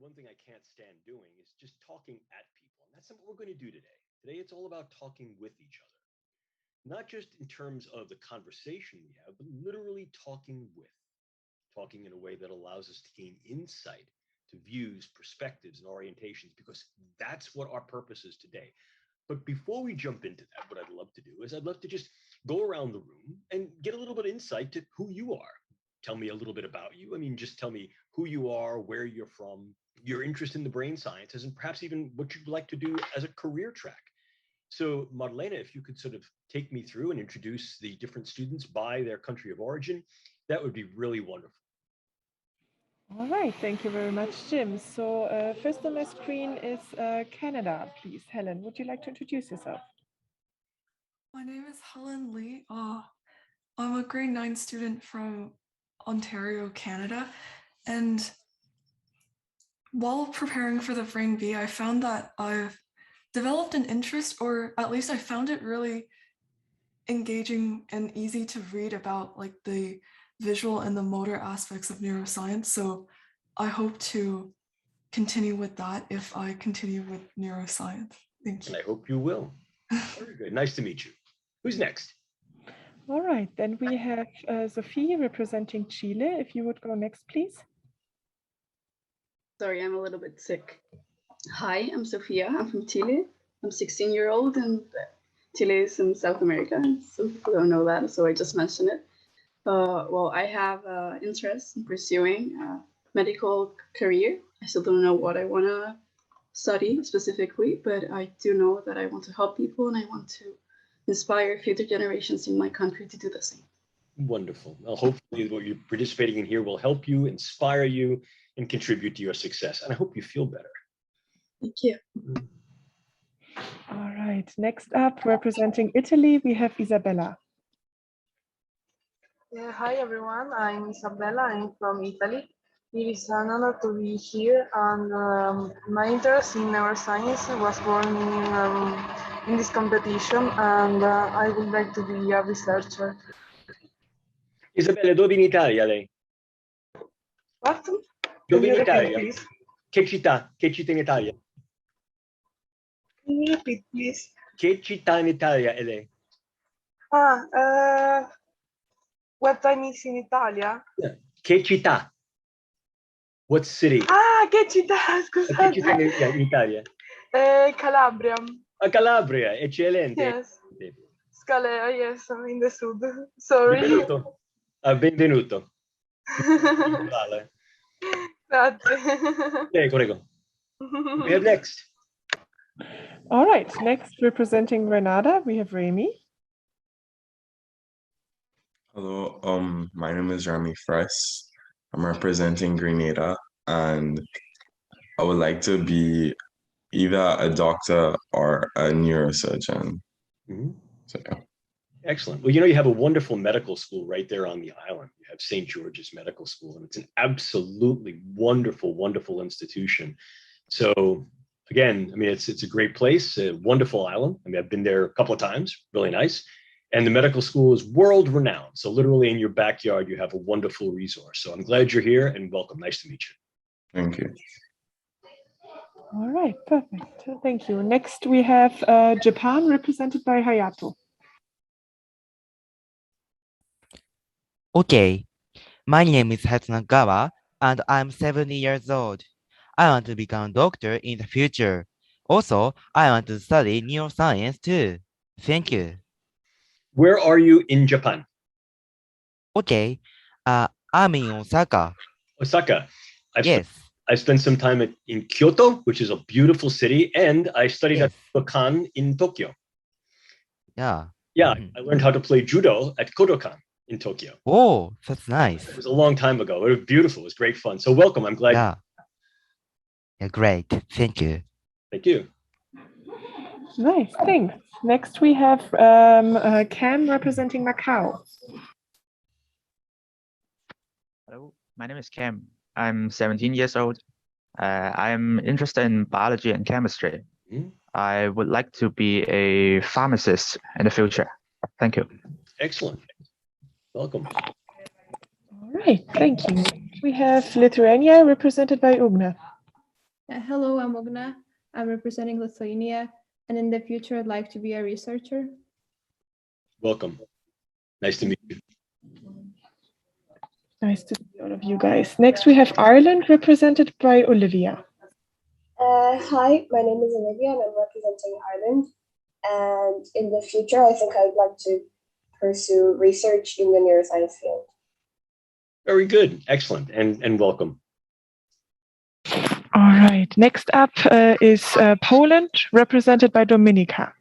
one thing I can't stand doing is just talking at people. And that's what we're going to do today. Today, it's all about talking with each other, not just in terms of the conversation we have, but literally talking with, talking in a way that allows us to gain insight to views, perspectives, and orientations, because that's what our purpose is today. But before we jump into that, what I'd love to do is I'd love to just go around the room and get a little bit of insight to who you are. Tell me a little bit about you. I mean, just tell me who you are, where you're from, your interest in the brain sciences, and perhaps even what you'd like to do as a career track. So Marlena, if you could sort of take me through and introduce the different students by their country of origin, that would be really wonderful. All right, thank you very much, Jim. So first on my screen is Canada, please. Helen, would you like to introduce yourself? My name is Helen Lee. I'm a grade 9 student from Ontario, Canada. And while preparing for the Brain B, I found that I've developed an interest, or at least I found it really engaging and easy to read about like the visual and the motor aspects of neuroscience. So I hope to continue with that if I continue with neuroscience. Thank you. And I hope you will. Very good. Nice to meet you. Who's next? All right, then we have Sophie representing Chile. If you would go next, please. Sorry, I'm a little bit sick. Hi, I'm Sofia. I'm from Chile. I'm 16-year-old, and Chile is in South America. Some people don't know that, so I just mentioned it. Well, I have interest in pursuing a medical career. I still don't know what I want to study specifically, but I do know that I want to help people and I want to inspire future generations in my country to do the same. Wonderful. Well, hopefully what you're participating in here will help you, inspire you, and contribute to your success. And I hope you feel better. Thank you. All right, next up, representing Italy, we have Isabella. Hi everyone, I'm Isabella, I'm from Italy. It is an honor to be here, and my interest in neuroscience was born in this competition, and I would like to be a researcher. Isabella, dove in Italia lei? What? Dove in Can you repeat, Italia? please? Che città? Che città in Italia? Can you repeat, please? Che città in Italia è lei? What time is in Italia? Yeah. Che città? What city? Che città, Che scusate. città in Italia? Calabria. Calabria, eccellente. Yes. Scalea, yes, I'm in the sud. Sorry. Benvenuto. Benvenuto. Vale. Grazie. Prego. We have next. All right, next representing Grenada, we have Remy. Hello, my name is Rami Fress. I'm representing Grenada, and I would like to be either a doctor or a neurosurgeon. Mm-hmm. So, yeah. Excellent. Well, you have a wonderful medical school right there on the island. You have St. George's Medical School, and it's an absolutely wonderful, wonderful institution. So again, I mean, it's a great place, a wonderful island. I mean, I've been there a couple of times, really nice. And the medical school is world renowned. So literally in your backyard, you have a wonderful resource. So I'm glad you're here and welcome. Nice to meet you. Thank you. All right, perfect. Thank you. Next, we have Japan represented by Hayato. Okay, my name is Hatsunagawa and I'm 70 years old. I want to become a doctor in the future. Also, I want to study neuroscience too. Thank you. Where are you in Japan? Okay, I'm in Osaka. Osaka. Yes. I spent some time in Kyoto, which is a beautiful city, and I studied Yes. at Kodokan in Tokyo. Yeah. Yeah, I learned how to play judo at Kodokan in Tokyo. Oh, that's nice. It was a long time ago. It was beautiful. It was great fun. So welcome. I'm glad. Yeah. Yeah, great. Thank you. Thank you. Nice, thanks. Next, we have Cam representing Macau. Hello, my name is Cam. I'm 17 years old. I'm interested in biology and chemistry. Mm-hmm. I would like to be a pharmacist in the future. Thank you. Excellent. Welcome. All right, thank you. We have Lithuania represented by Ugna. Hello, I'm Ogna. I'm representing Lithuania, and in the future, I'd like to be a researcher. Welcome. Nice to meet you. Nice to see all of you guys. Next, we have Ireland, represented by Olivia. Hi, my name is Olivia, and I'm representing Ireland. And in the future, I think I'd like to pursue research in the neuroscience field. Very good. Excellent. And welcome. All right. Next up is Poland, represented by Dominika.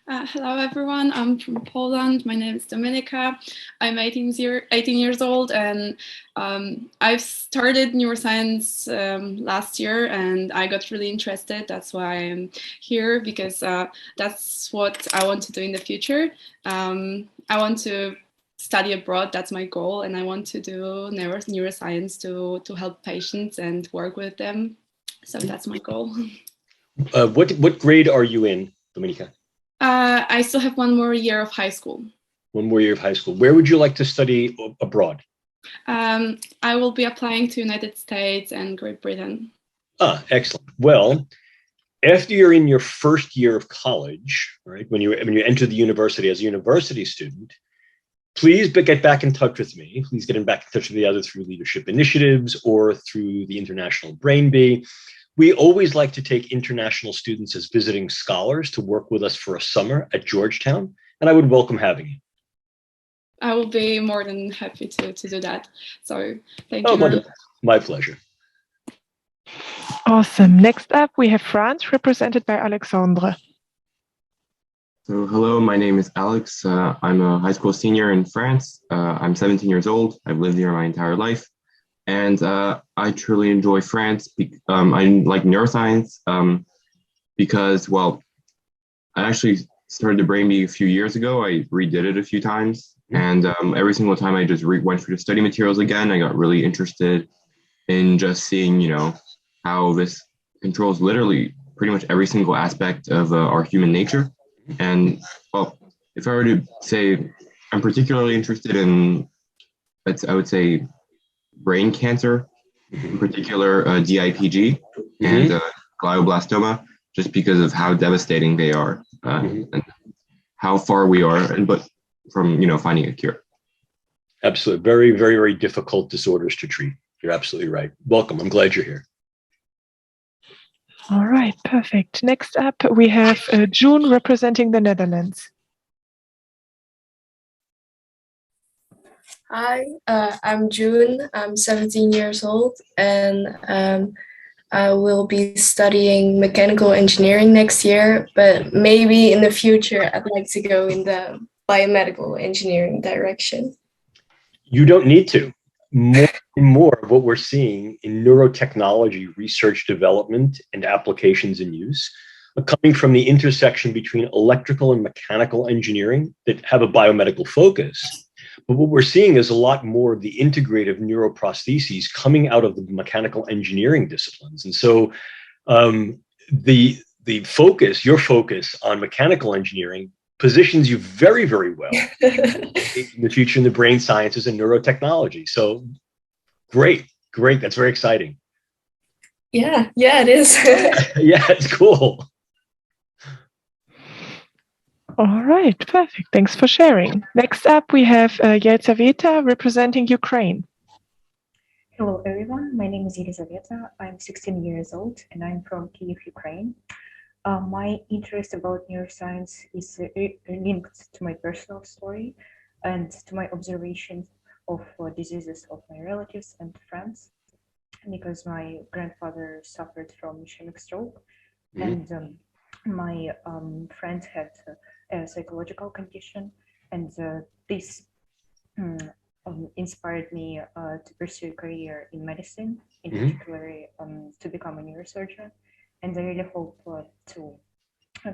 Hello, everyone. I'm from Poland. My name is Dominika. I'm 18 years old, and I've started neuroscience last year, and I got really interested. That's why I'm here, because that's what I want to do in the future. I want to study abroad. That's my goal, and I want to do neuroscience to help patients and work with them. So that's my goal. What grade are you in, Dominika? I still have one more year of high school. One more year of high school. Where would you like to study abroad? I will be applying to United States and Great Britain. Ah, excellent. Well, after you're in your first year of college, right, when you enter the university as a university student, please get back in touch with me. Please get back in touch with me either through leadership initiatives or through the International Brain Bee. We always like to take international students as visiting scholars to work with us for a summer at Georgetown, and I would welcome having you. I will be more than happy to do that. So thank you. Wonderful. My pleasure. Awesome. Next up, we have France, represented by Alexandre. So hello, my name is Alex. I'm a high school senior in France. I'm 17 years old. I've lived here my entire life. And I truly enjoy France. I like neuroscience because, well, I actually started the Brain Bee a few years ago. I redid it a few times. And every single time I just went through the study materials again, I got really interested in just seeing, how this controls literally pretty much every single aspect of our human nature. And, well, if I were to say, I'm particularly interested in, I would say, brain cancer, in particular DIPG and glioblastoma, just because of how devastating they are and how far we are, but from finding a cure. Absolutely, very, very, very difficult disorders to treat. You're absolutely right. Welcome. I'm glad you're here. All right, perfect. Next up, we have June representing the Netherlands. Hi, I'm June. I'm 17 years old, and I will be studying mechanical engineering next year, but maybe in the future I'd like to go in the biomedical engineering direction. You don't need to. More and more of what we're seeing in neurotechnology research development and applications in use are coming from the intersection between electrical and mechanical engineering that have a biomedical focus. But what we're seeing is a lot more of the integrative neuroprostheses coming out of the mechanical engineering disciplines. And so the focus, your focus on mechanical engineering positions you very, very well in the future in the brain sciences and neurotechnology. So great. That's very exciting. Yeah, it is. Yeah, it's cool. All right, perfect. Thanks for sharing. Next up, we have Yelizaveta representing Ukraine. Hello, everyone. My name is Yelizaveta. I'm 16 years old, and I'm from Kyiv, Ukraine. My interest about neuroscience is linked to my personal story and to my observations of diseases of my relatives and friends, because my grandfather suffered from ischemic stroke, and my friend had a psychological condition, and this inspired me to pursue a career in medicine, in particular to become a neurosurgeon. And I really hope to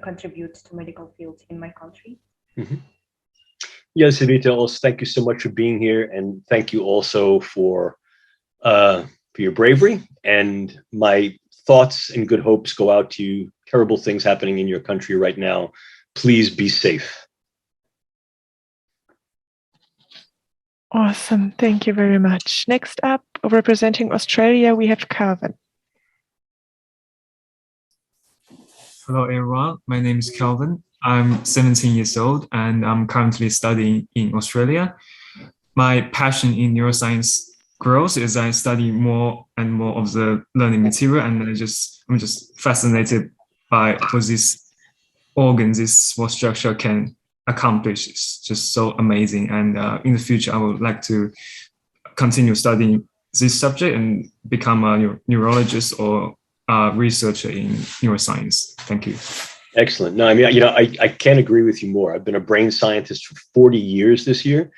contribute to medical field in my country. Yes, Savita, also thank you so much for being here, and thank you also for your bravery. And my thoughts and good hopes go out to you. Terrible things happening in your country right now. Please be safe. Awesome. Thank you very much. Next up, representing Australia, we have Calvin. Hello, everyone. My name is Calvin. I'm 17 years old and I'm currently studying in Australia. My passion in neuroscience grows as I study more and more of the learning material, and I'm just fascinated by what this organ, this small structure can accomplish. It's just so amazing. And in the future, I would like to continue studying this subject and become a neurologist or a researcher in neuroscience. Thank you. Excellent. No, I mean, I can't agree with you more. I've been a brain scientist for 40 years this year,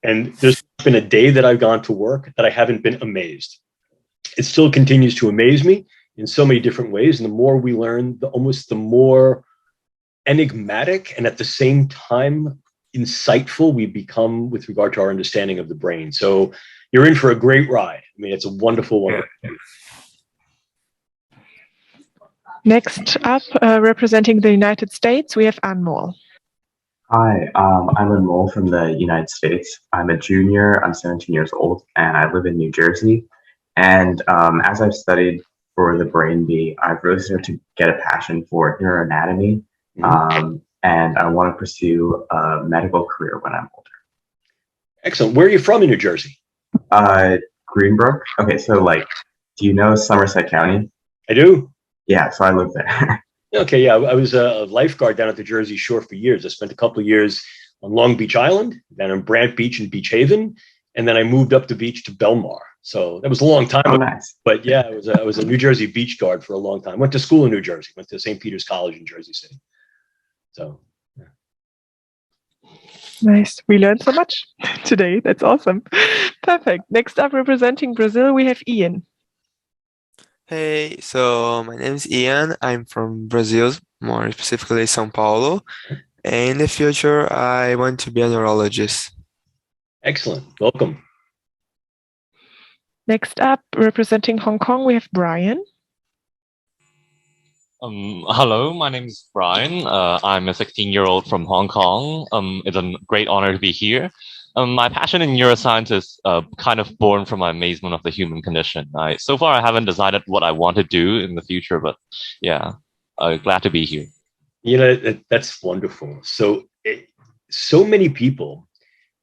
and there's been a day that I've gone to work that I haven't been amazed. It still continues to amaze me in so many different ways. And the more we learn, the more enigmatic and at the same time insightful we become with regard to our understanding of the brain. So you're in for a great ride. I mean, it's a wonderful one. Yeah. Next up, representing the United States, we have Anmol. Hi, I'm Anmol from the United States. I'm a junior, I'm 17 years old, and I live in New Jersey. And as I've studied for the Brain Bee, I've really started to get a passion for neuroanatomy, and I want to pursue a medical career when I'm older. Excellent. Where are you from in New Jersey? Greenbrook. Okay, so do you know Somerset County? I do. Yeah, so I live there. Okay, yeah, I was a lifeguard down at the Jersey Shore for years. I spent a couple of years on Long Beach Island, then on Brant Beach and Beach Haven, and then I moved up the beach to Belmar. So that was a long time ago. Nice. But yeah, I was a New Jersey beach guard for a long time. Went to school in New Jersey. Went to St. Peter's College in Jersey City. So. Yeah. Nice. We learned so much today. That's awesome. Perfect. Next up, representing Brazil, we have Ian. Hey, so my name is Ian. I'm from Brazil, more specifically São Paulo. And in the future, I want to be a neurologist. Excellent. Welcome. Next up, representing Hong Kong, we have Brian. Hello, my name is Brian. I'm a 16-year-old from Hong Kong. It's a great honor to be here. My passion in neuroscience is kind of born from my amazement of the human condition. So far, I haven't decided what I want to do in the future, but yeah, glad to be here. That's wonderful. So many people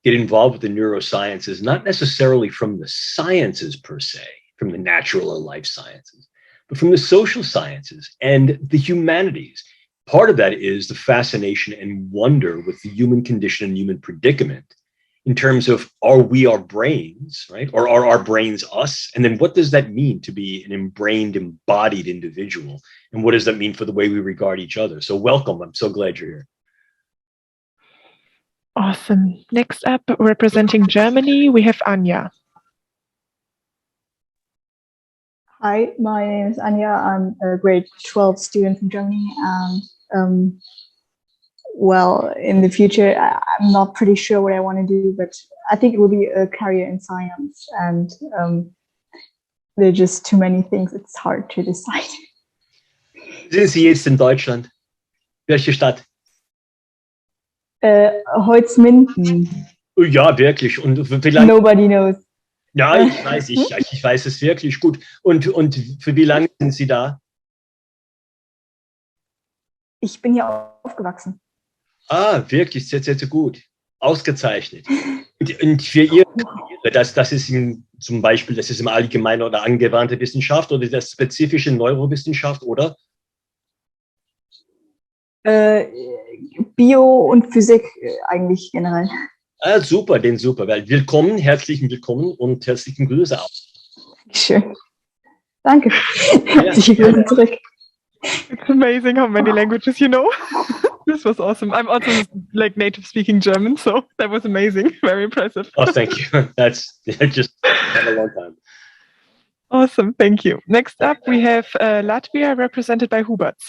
get involved with the neurosciences, not necessarily from the sciences per se, from the natural or life sciences, but from the social sciences and the humanities. Part of that is the fascination and wonder with the human condition and human predicament in terms of, are we our brains, right? Or are our brains us? And then what does that mean to be an embrained, embodied individual? And what does that mean for the way we regard each other? So welcome. I'm so glad you're here. Awesome. Next up, representing Germany, we have Anja. Hi, my name is Anja. I'm a grade 12 student from Germany. And well, in the future, I'm not pretty sure what I want to do, but I think it will be a career in science. And there are just too many things. It's hard to decide. Sind Sie jetzt in Deutschland? Welche Stadt? Holzminden. Ja, wirklich. Und vielleicht. Nobody knows. Ja, ich weiß es wirklich gut. Und für wie lange sind Sie da? Ich bin hier aufgewachsen. Ah, wirklich, sehr, sehr, sehr gut. Ausgezeichnet. Und für Ihre Karriere, das ist zum Beispiel, das ist im Allgemeinen oder angewandte Wissenschaft oder das spezifische Neurowissenschaft, oder? Bio und Physik eigentlich generell. Ah, super, super. Willkommen, herzlichen Willkommen und herzlichen Grüße auch. Schön. Danke. Herzliche Grüße zurück. It's amazing how many languages you know. This was awesome. I'm also native speaking German, so that was amazing. Very impressive. Oh, thank you. That's just had a long time. Awesome, thank you. Next up, we have Latvia, represented by Hubert.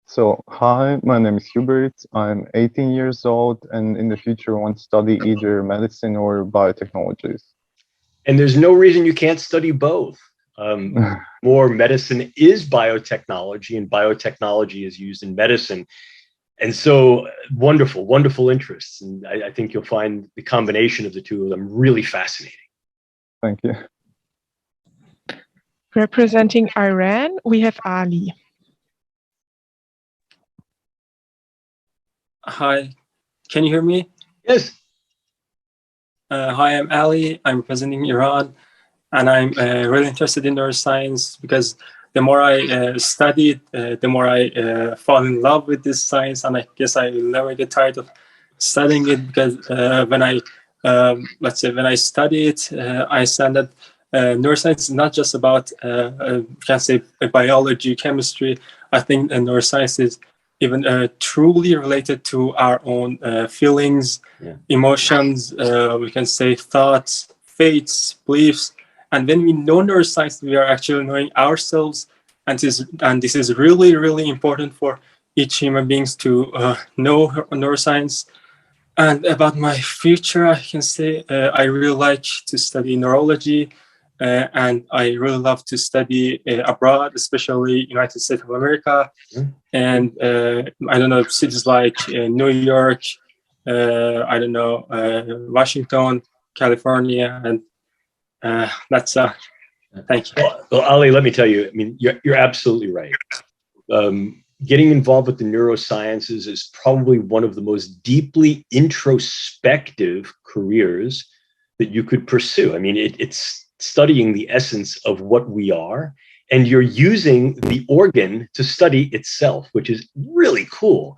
So, hi, my name is Hubert. I'm 18 years old, and in the future, I want to study either medicine or biotechnologies. And there's no reason you can't study both. More medicine is biotechnology, and biotechnology is used in medicine. And so wonderful, wonderful interests. And I think you'll find the combination of the two of them really fascinating. Thank you. Representing Iran, we have Ali. Hi, can you hear me? Yes. Hi, I'm Ali. I'm representing Iran, and I'm really interested in neuroscience because the more I study it, the more I fall in love with this science, and I guess I will never get tired of studying it because when I, let's say, when I study it, I understand that neuroscience is not just about, can say, biology, chemistry. I think neuroscience is even truly related to our own feelings, emotions, we can say thoughts, faiths, beliefs. And when we know neuroscience, we are actually knowing ourselves. And this is really, really important for each human beings to know neuroscience. And about my future, I can say I really like to study neurology, and I really love to study abroad, especially United States of America, and I don't know, cities like New York, I don't know, Washington, California, and that's thank you. Well, Ali, let me tell you, I mean, you're absolutely right. Getting involved with the neurosciences is probably one of the most deeply introspective careers that you could pursue. I mean, it's studying the essence of what we are, and you're using the organ to study itself, which is really cool.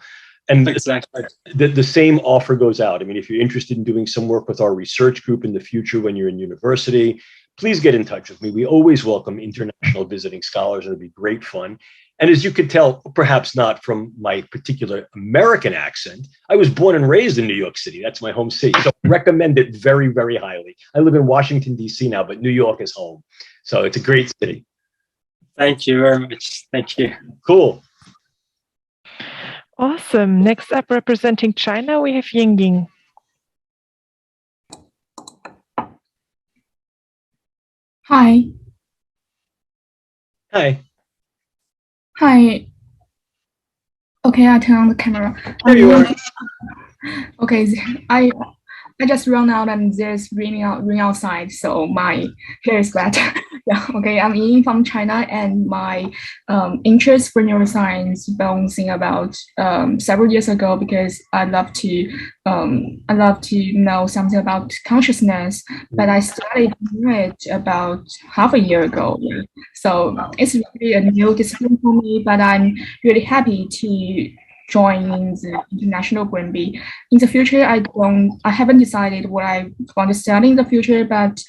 And exactly. The same offer goes out. I mean, if you're interested in doing some work with our research group in the future when you're in university, please get in touch with me. We always welcome international visiting scholars. It'll be great fun. And as you could tell, perhaps not from my particular American accent, I was born and raised in New York City. That's my home city. So I recommend it very, very highly. I live in Washington, D.C. now, but New York is home. So it's a great city. Thank you very much. Thank you. Cool. Awesome. Next up, representing China, we have Yingying. Hi. Hi. Hi. Okay, I turn on the camera. There you are. Okay, I just run out and there's rain outside, so my hair is wet. Yeah, okay, I'm Yin from China, and my interest for neuroscience bouncing about several years ago because I love to know something about consciousness, but I started doing it about half a year ago. Yeah. So it's really a new discipline for me, but I'm really happy to join the international Grimby. In the future, I haven't decided what I want to study in the future, but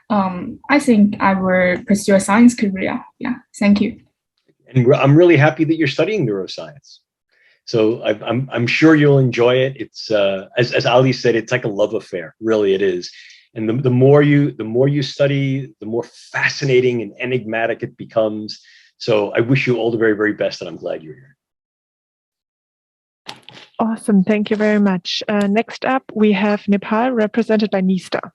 I think I will pursue a science career. Yeah, thank you. And I'm really happy that you're studying neuroscience. So I'm sure you'll enjoy it. It's as Ali said, it's like a love affair. Really, it is. And the more you study, the more fascinating and enigmatic it becomes. So I wish you all the very, very best, and I'm glad you're here. Awesome. Thank you very much. Next up, we have Nepal, represented by Nista.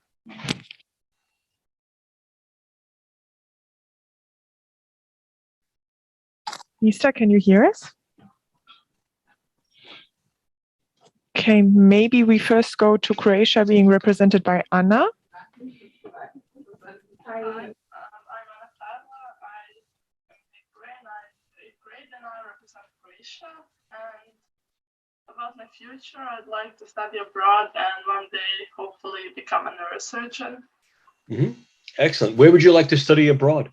Nista, can you hear us? Okay, maybe we first go to Croatia, being represented by Anna. About my future, I'd like to study abroad and one day hopefully become a neurosurgeon. Mm-hmm. Excellent. Where would you like to study abroad?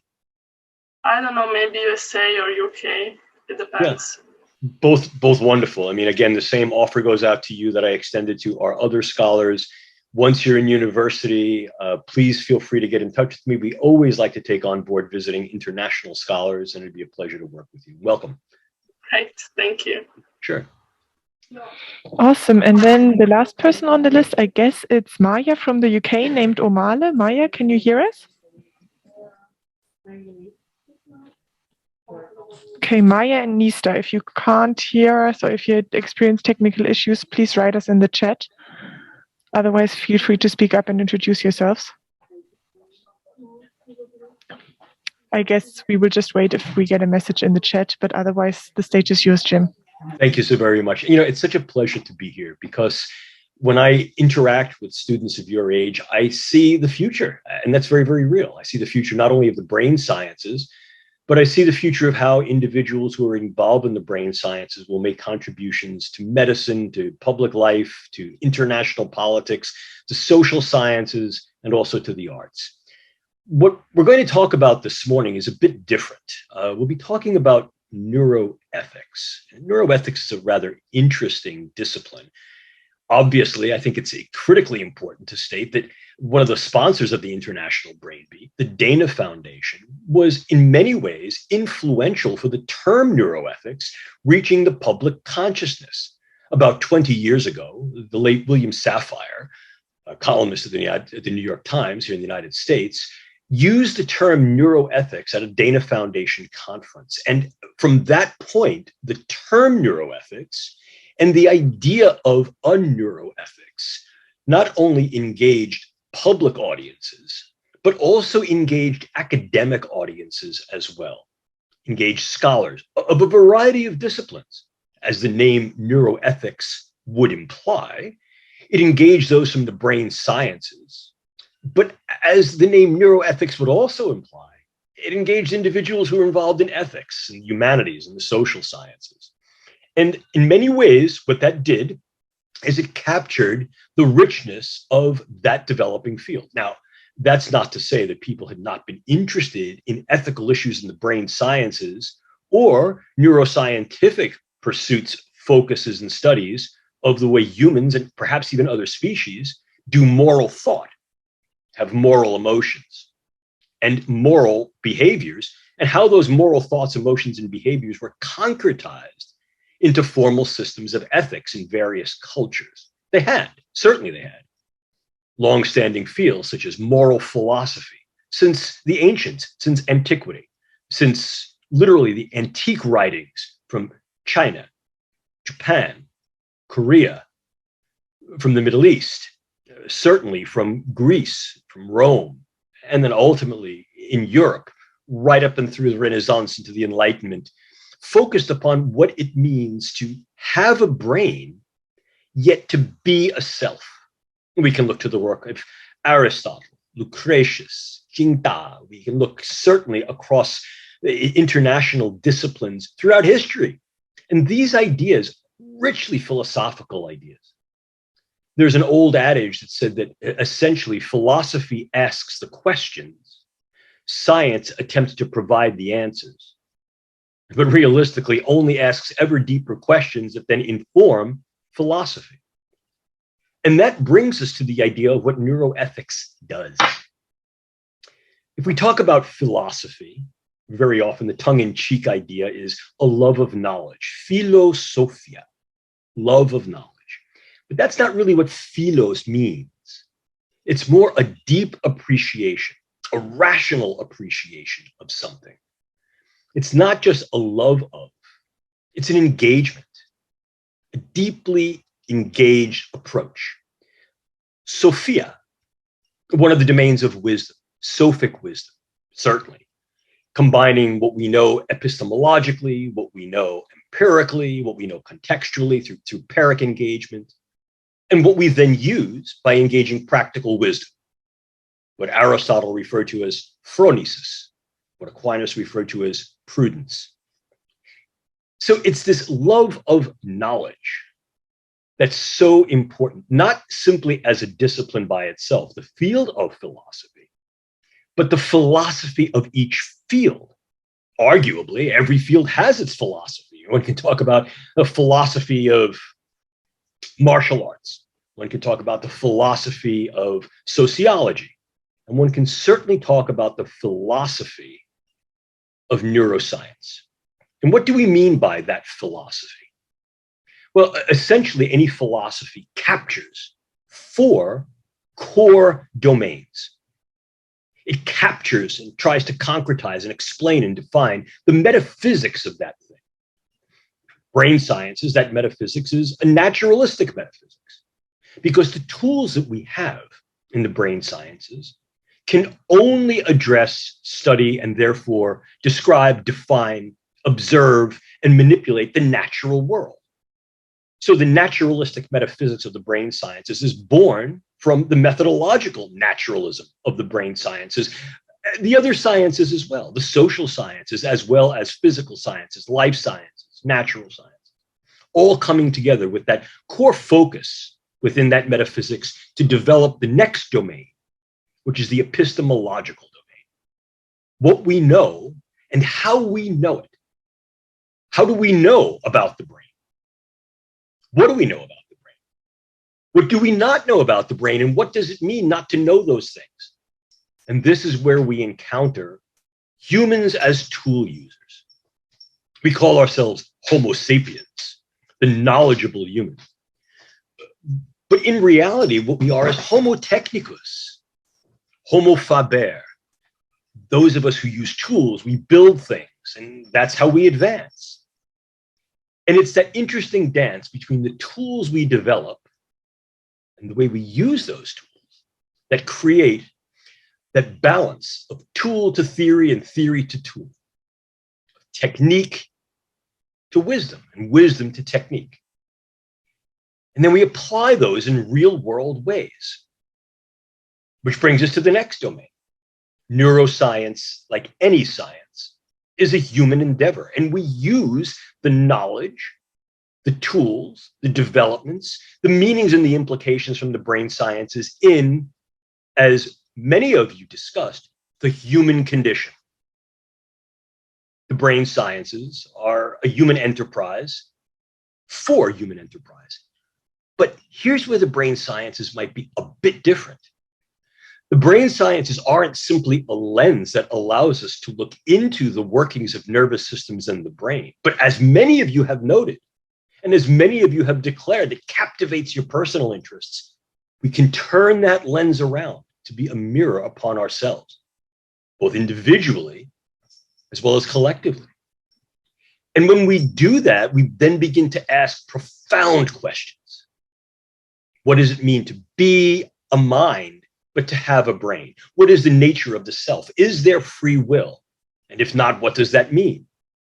I don't know, maybe USA or UK. It depends. Yeah. Both wonderful. I mean, again, the same offer goes out to you that I extended to our other scholars. Once you're in university, please feel free to get in touch with me. We always like to take on board visiting international scholars, and it'd be a pleasure to work with you. Welcome. Great. Thank you. Sure. Awesome. And then the last person on the list, I guess it's Maya from the UK, named Omale. Maya, can you hear us? Okay, Maya and Nista, if you can't hear us or if you experience technical issues, please write us in the chat. Otherwise, feel free to speak up and introduce yourselves. I guess we will just wait if we get a message in the chat, but otherwise the stage is yours, Jim. Thank you so very much. You know, it's such a pleasure to be here because when I interact with students of your age, I see the future, and that's very, very real. I see the future not only of the brain sciences, but I see the future of how individuals who are involved in the brain sciences will make contributions to medicine, to public life, to international politics, to social sciences, and also to the arts. What we're going to talk about this morning is a bit different. We'll be talking about neuroethics. Neuroethics is a rather interesting discipline. Obviously, I think it's critically important to state that one of the sponsors of the International Brain Bee, the Dana Foundation, was in many ways influential for the term neuroethics reaching the public consciousness. About 20 years ago, the late William Safire, a columnist at the New York Times here in the United States, used the term neuroethics at a Dana Foundation conference. And from that point, the term neuroethics and the idea of neuroethics not only engaged public audiences, but also engaged academic audiences as well, engaged scholars of a variety of disciplines. As the name neuroethics would imply, it engaged those from the brain sciences. But as the name neuroethics would also imply, it engaged individuals who were involved in ethics and humanities and the social sciences. And in many ways, what that did is it captured the richness of that developing field. Now, that's not to say that people had not been interested in ethical issues in the brain sciences or neuroscientific pursuits, focuses, and studies of the way humans and perhaps even other species do moral thought, have moral emotions and moral behaviors, and how those moral thoughts, emotions, and behaviors were concretized into formal systems of ethics in various cultures. Certainly they had, long-standing fields such as moral philosophy, since the ancients, since antiquity, since literally the antique writings from China, Japan, Korea, from the Middle East, certainly from Greece, from Rome, and then ultimately in Europe, right up and through the Renaissance into the Enlightenment, focused upon what it means to have a brain, yet to be a self. We can look to the work of Aristotle, Lucretius, Jing Da. We can look certainly across international disciplines throughout history. And these ideas, richly philosophical ideas. There's an old adage that said that essentially philosophy asks the questions, science attempts to provide the answers, but realistically only asks ever deeper questions that then inform philosophy. And that brings us to the idea of what neuroethics does. If we talk about philosophy, very often the tongue-in-cheek idea is a love of knowledge, philosophia, love of knowledge. But that's not really what philos means. It's more a deep appreciation, a rational appreciation of something. It's not just a love of, it's an engagement, a deeply engaged approach. Sophia, one of the domains of wisdom, sophic wisdom, certainly, combining what we know epistemologically, what we know empirically, what we know contextually through empiric engagement, and what we then use by engaging practical wisdom, what Aristotle referred to as phronesis, what Aquinas referred to as prudence. So it's this love of knowledge that's so important, not simply as a discipline by itself, the field of philosophy, but the philosophy of each field. Arguably, every field has its philosophy. One can talk about the philosophy of martial arts. One can talk about the philosophy of sociology. And one can certainly talk about the philosophy of neuroscience. And what do we mean by that philosophy? Well, essentially, any philosophy captures 4 core domains. It captures and tries to concretize and explain and define the metaphysics of that thing. Brain sciences, that metaphysics is a naturalistic metaphysics, because the tools that we have in the brain sciences can only address, study, and therefore describe, define, observe, and manipulate the natural world. So the naturalistic metaphysics of the brain sciences is born from the methodological naturalism of the brain sciences, The other sciences as well, the social sciences, as well as physical sciences, life sciences, natural science, all coming together with that core focus within that metaphysics to develop the next domain, which is the epistemological domain. What we know and how we know it. How do we know about the brain? What do we know about the brain? What do we not know about the brain? And what does it mean not to know those things? And this is where we encounter humans as tool users. We call ourselves Homo sapiens, the knowledgeable human. But in reality, what we are is Homo technicus, Homo faber. Those of us who use tools, we build things, and that's how we advance. And it's that interesting dance between the tools we develop and the way we use those tools that create that balance of tool to theory and theory to tool, technique to wisdom and wisdom to technique. And then we apply those in real world ways, which brings us to the next domain. Neuroscience, like any science, is a human endeavor, and we use the knowledge, the tools, the developments, the meanings and the implications from the brain sciences in, as many of you discussed, the human condition. The brain sciences are a human enterprise for human enterprise. But here's where the brain sciences might be a bit different. The brain sciences aren't simply a lens that allows us to look into the workings of nervous systems and the brain, but as many of you have noted, and as many of you have declared, that captivates your personal interests, we can turn that lens around to be a mirror upon ourselves, both individually as well as collectively. And when we do that, we then begin to ask profound questions. What does it mean to be a mind, but to have a brain? What is the nature of the self? Is there free will? And if not, what does that mean?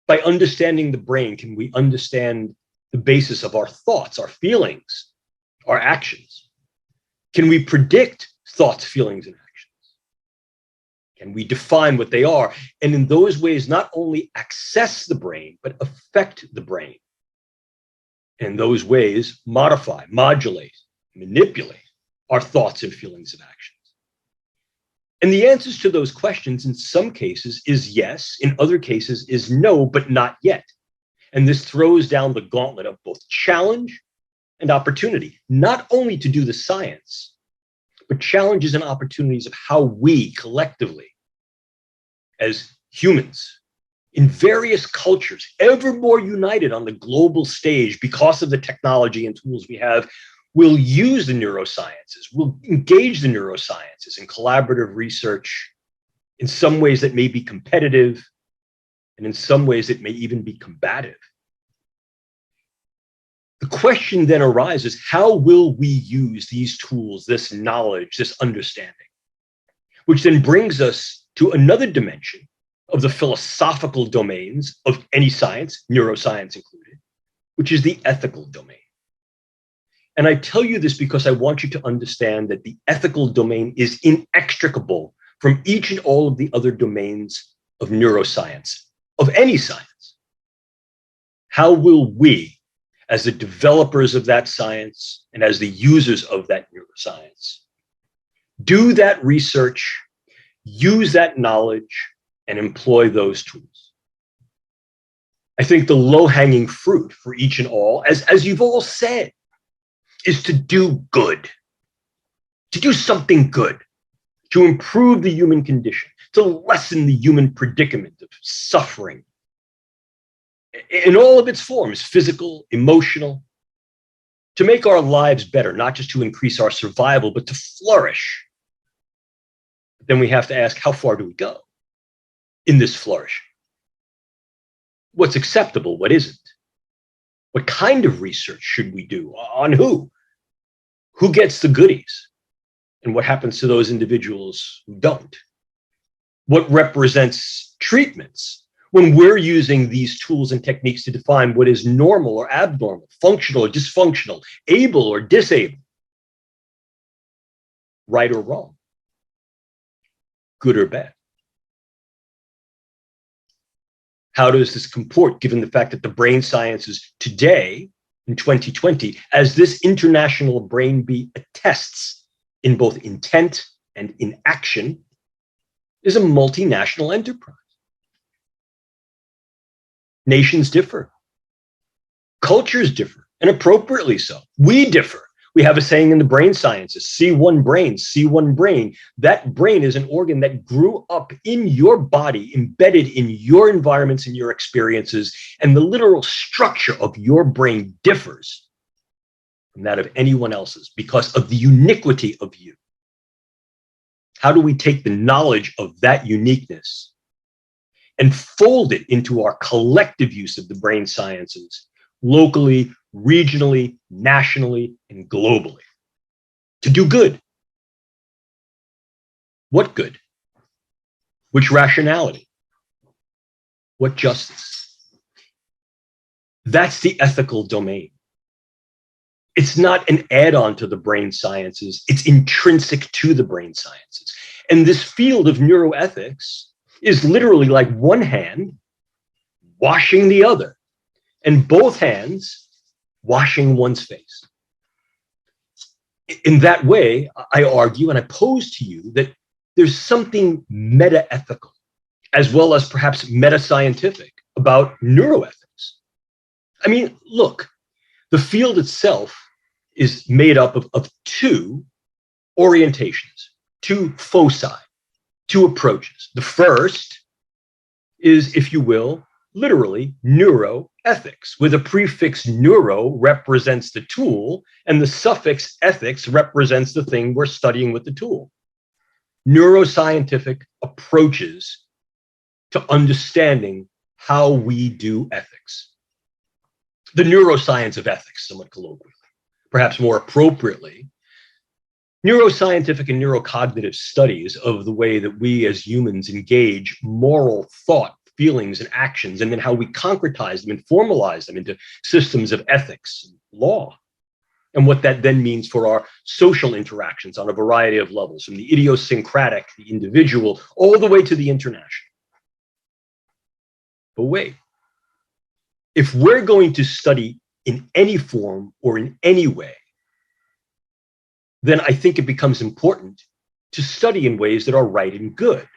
By understanding the brain, can we understand the basis of our thoughts, our feelings, our actions? Can we predict thoughts, feelings, and actions? Can we define what they are? And in those ways, not only access the brain, but affect the brain. And in those ways, modify, modulate, manipulate our thoughts and feelings and actions. And the answers to those questions in some cases is yes, in other cases is no, but not yet. And this throws down the gauntlet of both challenge and opportunity, not only to do the science, but challenges and opportunities of how we collectively, as humans, in various cultures, ever more united on the global stage because of the technology and tools we have, will use the neurosciences, will engage the neurosciences in collaborative research in some ways that may be competitive, and in some ways it may even be combative. The question then arises, how will we use these tools, this knowledge, this understanding? Which then brings us to another dimension of the philosophical domains of any science, neuroscience included, which is the ethical domain. And I tell you this because I want you to understand that the ethical domain is inextricable from each and all of the other domains of neuroscience, of any science. How will we, as the developers of that science and as the users of that neuroscience, do that research, use that knowledge, and employ those tools? I think the low-hanging fruit for each and all, as you've all said, is to do good, to do something good, to improve the human condition, to lessen the human predicament of suffering in all of its forms, physical, emotional, to make our lives better, not just to increase our survival, but to flourish. But then we have to ask, how far do we go in this flourishing? What's acceptable? What isn't? What kind of research should we do? On who? Who gets the goodies? And what happens to those individuals who don't? What represents treatments when we're using these tools and techniques to define what is normal or abnormal, functional or dysfunctional, able or disabled, right or wrong, good or bad? How does this comport given the fact that the brain sciences today, in 2020, as this International Brain Bee attests in both intent and in action, is a multinational enterprise? Nations differ. Cultures differ, and appropriately so. We differ. We have a saying in the brain sciences, see one brain, see one brain. That brain is an organ that grew up in your body, embedded in your environments and your experiences, and the literal structure of your brain differs from that of anyone else's because of the uniquity of you. How do we take the knowledge of that uniqueness and fold it into our collective use of the brain sciences, locally, regionally, nationally, and globally, to do good? What good? Which rationality? What justice? That's the ethical domain. It's not an add-on to the brain sciences, it's intrinsic to the brain sciences. And this field of neuroethics is literally like one hand washing the other, and both hands washing one's face. In that way, I argue and I pose to you that there's something meta-ethical, as well as perhaps meta-scientific, about neuroethics. I mean, look, the field itself is made up of two orientations, two foci, two approaches. The first is, if you will, literally neuroethics, where the prefix neuro represents the tool and the suffix ethics represents the thing we're studying with the tool. Neuroscientific approaches to understanding how we do ethics. The neuroscience of ethics, somewhat colloquially. Perhaps more appropriately, neuroscientific and neurocognitive studies of the way that we as humans engage moral thought, feelings, and actions, and then how we concretize them and formalize them into systems of ethics and law, and what that then means for our social interactions on a variety of levels, from the idiosyncratic, the individual, all the way to the international. But wait, if we're going to study in any form or in any way, then I think it becomes important to study in ways that are right and good,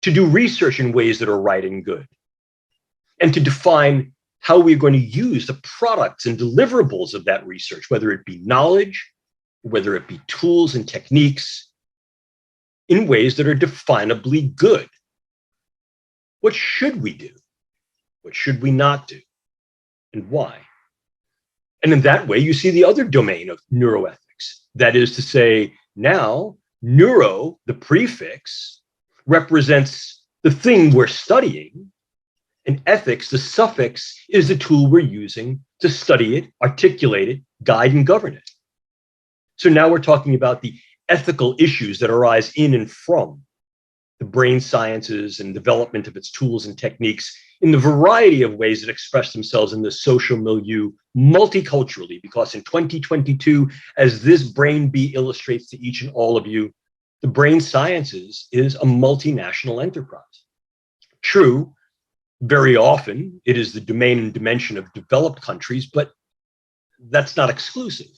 to do research in ways that are right and good, and to define how we're going to use the products and deliverables of that research, whether it be knowledge, whether it be tools and techniques, in ways that are definably good. What should we do? What should we not do? And why? And in that way, you see the other domain of neuroethics. That is to say, now, neuro, the prefix, represents the thing we're studying, and ethics, the suffix, is the tool we're using to study it, articulate it, guide and govern it. So now we're talking about the ethical issues that arise in and from the brain sciences and development of its tools and techniques in the variety of ways that express themselves in the social milieu multiculturally, because in 2022, as this brain bee illustrates to each and all of you, the brain sciences is a multinational enterprise. True, very often it is the domain and dimension of developed countries, but that's not exclusive.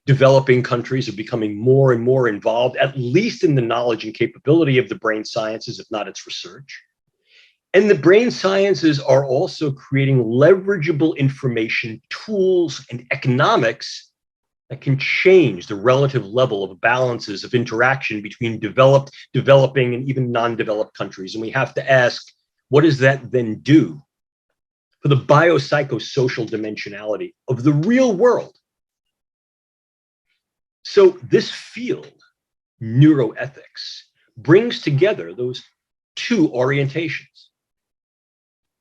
Developing countries are becoming more and more involved, at least in the knowledge and capability of the brain sciences, if not its research. And the brain sciences are also creating leverageable information, tools, and economics that can change the relative level of balances of interaction between developed, developing, and even non-developed countries. And we have to ask, what does that then do for the biopsychosocial dimensionality of the real world? So this field, neuroethics, brings together those two orientations.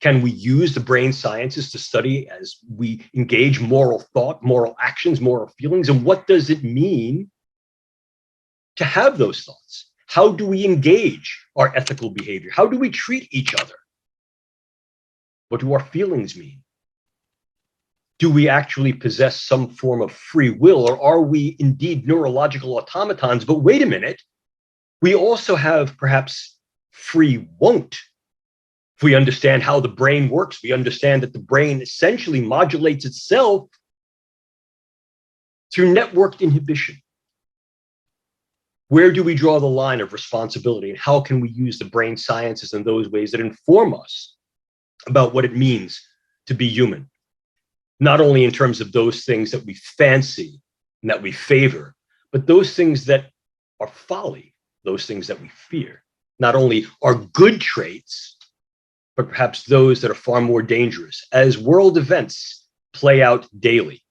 Can we use the brain sciences to study as we engage moral thought, moral actions, moral feelings? And what does it mean to have those thoughts? How do we engage our ethical behavior? How do we treat each other? What do our feelings mean? Do we actually possess some form of free will, or are we indeed neurological automatons? But wait a minute, we also have perhaps free won't, If we understand how the brain works, we understand that the brain essentially modulates itself through networked inhibition. Where do we draw the line of responsibility, and how can we use the brain sciences in those ways that inform us about what it means to be human? Not only in terms of those things that we fancy and that we favor, but those things that are folly, those things that we fear. Not only are good traits, but perhaps those that are far more dangerous. As world events play out daily,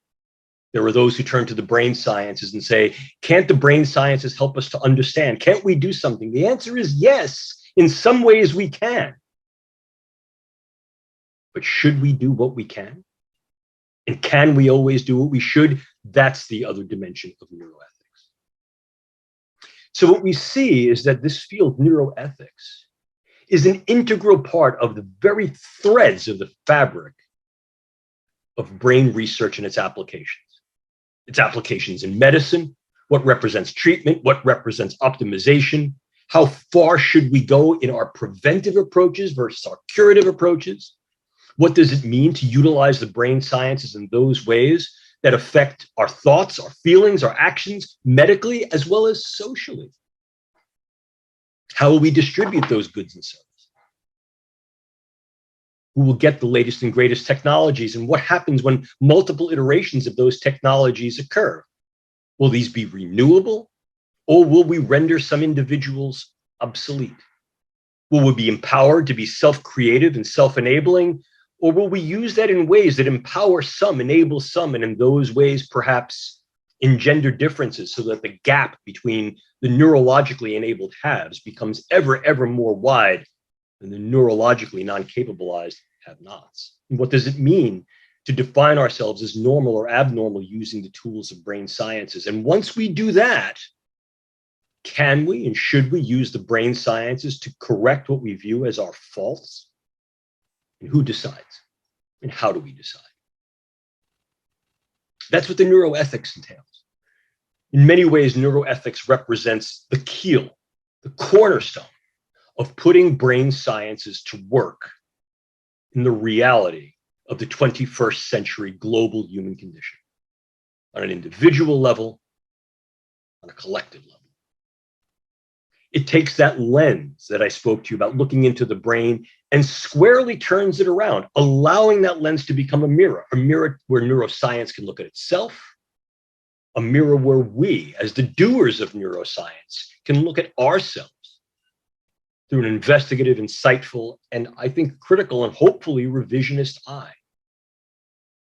there are those who turn to the brain sciences and say, can't the brain sciences help us to understand? Can't we do something? The answer is yes, in some ways we can. But should we do what we can? And can we always do what we should? That's the other dimension of neuroethics. So what we see is that this field, neuroethics, is an integral part of the very threads of the fabric of brain research and its applications. Its applications in medicine, what represents treatment, what represents optimization, how far should we go in our preventive approaches versus our curative approaches? What does it mean to utilize the brain sciences in those ways that affect our thoughts, our feelings, our actions, medically as well as socially? How will we distribute those goods and services? Who will get the latest and greatest technologies, and what happens when multiple iterations of those technologies occur? Will these be renewable, or will we render some individuals obsolete? Will we be empowered to be self-creative and self-enabling, or will we use that in ways that empower some, enable some, and in those ways perhaps engender differences so that the gap between the neurologically enabled haves becomes ever more wide than the neurologically non-capabilized have-nots? And what does it mean to define ourselves as normal or abnormal using the tools of brain sciences? And once we do that, can we and should we use the brain sciences to correct what we view as our faults? And who decides? And how do we decide? That's what the neuroethics entails. In many ways, neuroethics represents the keel, the cornerstone of putting brain sciences to work in the reality of the 21st century global human condition, on an individual level, on a collective level. It takes that lens that I spoke to you about, looking into the brain, and squarely turns it around, allowing that lens to become a mirror where neuroscience can look at itself, a mirror where we, as the doers of neuroscience, can look at ourselves through an investigative, insightful, and I think critical and hopefully revisionist eye,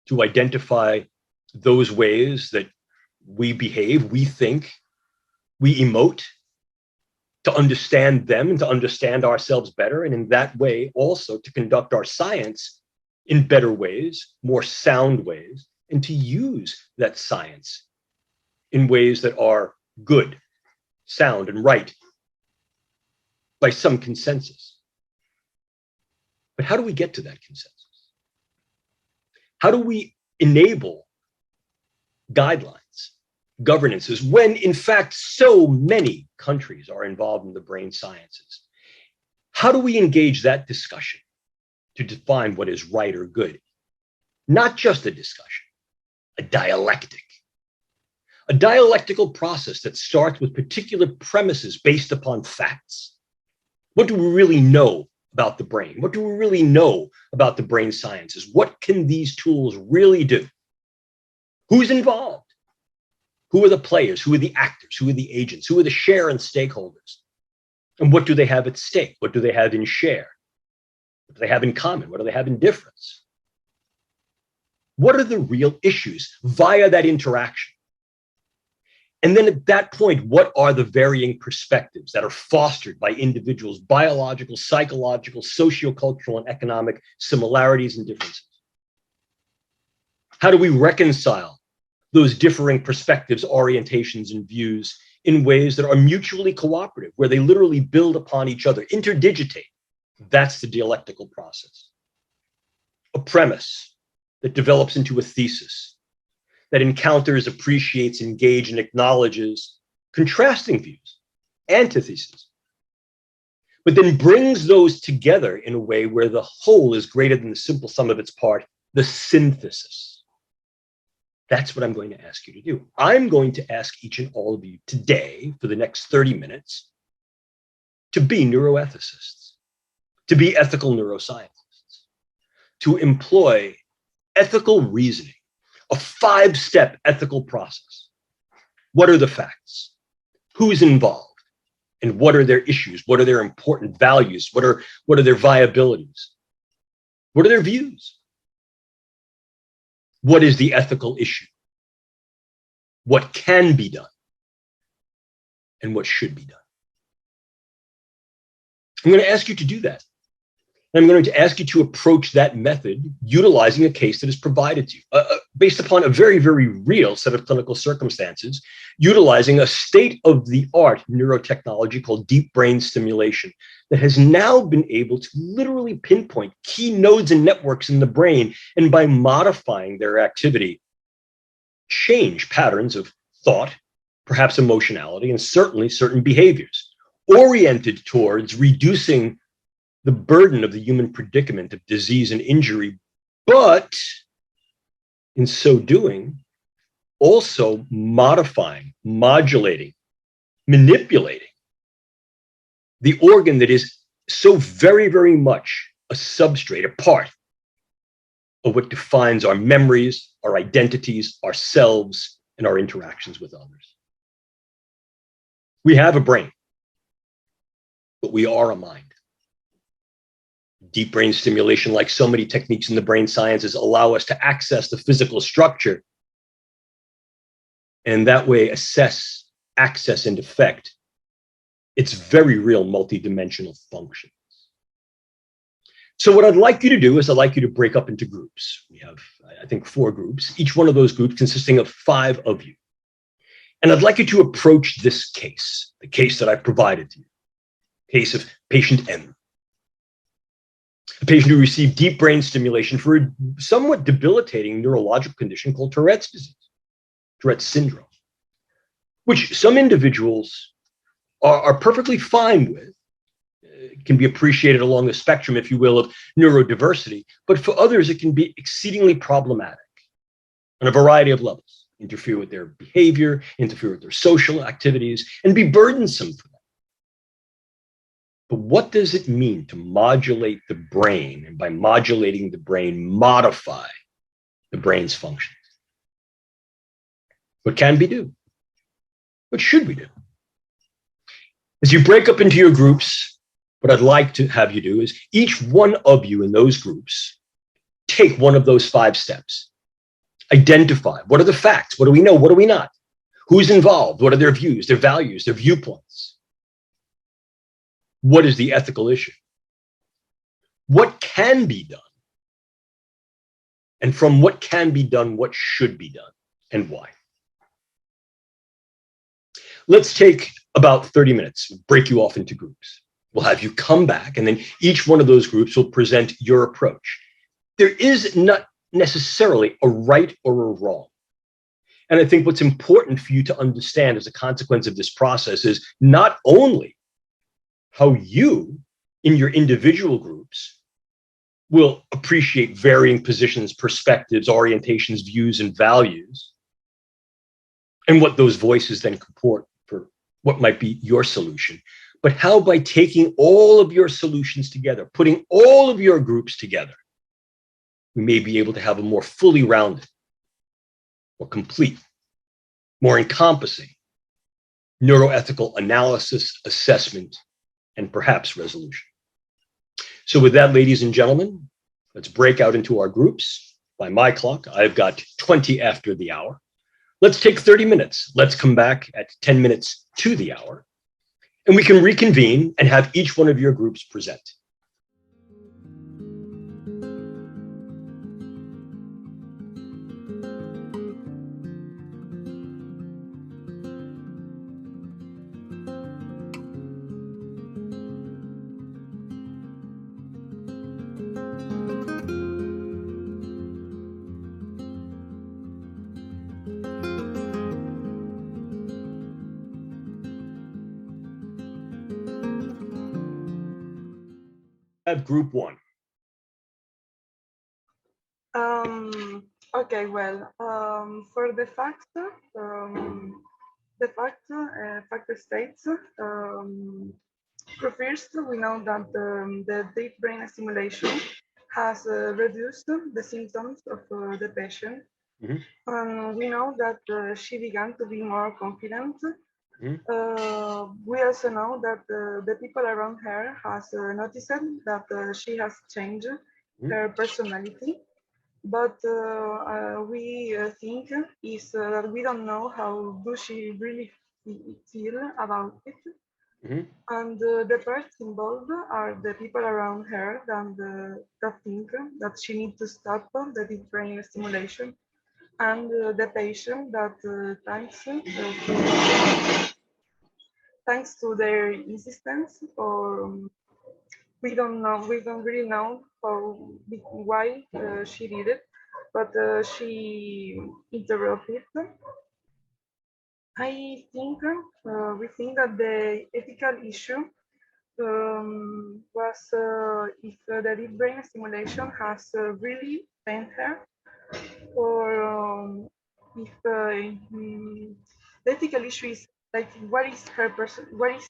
to identify those ways that we behave, we think, we emote, to understand them and to understand ourselves better, and in that way also to conduct our science in better ways, more sound ways, and to use that science in ways that are good, sound, and right by some consensus. But how do we get to that consensus? How do we enable guidelines, governances, when in fact so many countries are involved in the brain sciences? How do we engage that discussion to define what is right or good? Not just a discussion, a dialectic. A dialectical process that starts with particular premises based upon facts. What do we really know about the brain? What do we really know about the brain sciences? What can these tools really do? Who's involved? Who are the players? Who are the actors? Who are the agents? Who are the share and stakeholders? And what do they have at stake? What do they have in share? What do they have in common? What do they have in difference? What are the real issues via that interaction? And then at that point, what are the varying perspectives that are fostered by individuals' biological, psychological, sociocultural, and economic similarities and differences? How do we reconcile those differing perspectives, orientations, and views in ways that are mutually cooperative, where they literally build upon each other, interdigitate? That's the dialectical process. A premise that develops into a thesis, that encounters, appreciates, engages, and acknowledges contrasting views, antitheses. but then brings those together in a way where the whole is greater than the simple sum of its part, the synthesis. That's what I'm going to ask you to do. I'm going to ask each and all of you today, for the next 30 minutes, to be neuroethicists, to be ethical neuroscientists, to employ ethical reasoning, a 5-step ethical process. What are the facts? Who's involved? And what are their issues? What are their important values? What are their viabilities? What are their views? What is the ethical issue? What can be done? And what should be done? I'm going to ask you to do that. I'm going to ask you to approach that method utilizing a case that is provided to you, based upon a very, very real set of clinical circumstances, utilizing a state-of-the-art neurotechnology called deep brain stimulation that has now been able to literally pinpoint key nodes and networks in the brain, and by modifying their activity, change patterns of thought, perhaps emotionality, and certainly certain behaviors, oriented towards reducing the burden of the human predicament of disease and injury, but in so doing, also modifying, modulating, manipulating the organ that is so very, very much a substrate, a part of what defines our memories, our identities, ourselves, and our interactions with others. We have a brain, but we are a mind. Deep brain stimulation, like so many techniques in the brain sciences, allow us to access the physical structure and that way assess, access, and affect its very real multidimensional functions. So what I'd like you to do is I'd like you to break up into groups. We have, I think, 4 groups, each one of those groups consisting of 5 of you. And I'd like you to approach this case, the case that I provided to you, case of patient M. A patient who received deep brain stimulation for a somewhat debilitating neurological condition called Tourette's disease, Tourette's syndrome, which some individuals are perfectly fine with. It can be appreciated along the spectrum, if you will, of neurodiversity, but for others, it can be exceedingly problematic on a variety of levels, interfere with their behavior, interfere with their social activities, and be burdensome for them. But what does it mean to modulate the brain, and by modulating the brain, modify the brain's functions? What can we do? What should we do? As you break up into your groups, what I'd like to have you do is each one of you in those groups take one of those 5 steps. Identify what are the facts, what do we know, what do we not? Who's involved, what are their views, their values, their viewpoints? What is the ethical issue? What can be done? And from what can be done, what should be done, and why? Let's take about 30 minutes, break you off into groups. We'll have you come back, and then each one of those groups will present your approach. There is not necessarily a right or a wrong. And I think what's important for you to understand as a consequence of this process is not only how you, in your individual groups, will appreciate varying positions, perspectives, orientations, views, and values, and what those voices then comport for what might be your solution, but how by taking all of your solutions together, putting all of your groups together, we may be able to have a more fully rounded, more complete, more encompassing neuroethical analysis, assessment, and perhaps resolution. So with that, ladies and gentlemen, let's break out into our groups. By my clock, I've got 20 after the hour. Let's take 30 minutes. Let's come back at 10 minutes to the hour, and we can reconvene and have each one of your groups present. have group one. Okay, well, for the fact states, first, we know that the deep brain stimulation has reduced the symptoms of the patient. And we know that she began to be more confident. We also know that the people around her has noticed that she has changed her personality. But we think is that we don't know how do she really feel about it. And the parts involved are the people around her that think that she needs to stop the deep brain stimulation, and the patient that thanks to their insistence, or we don't really know why she did it, but she interrupted. I think we think that the ethical issue was if the deep brain stimulation has really pained her, or if the ethical issue is like what is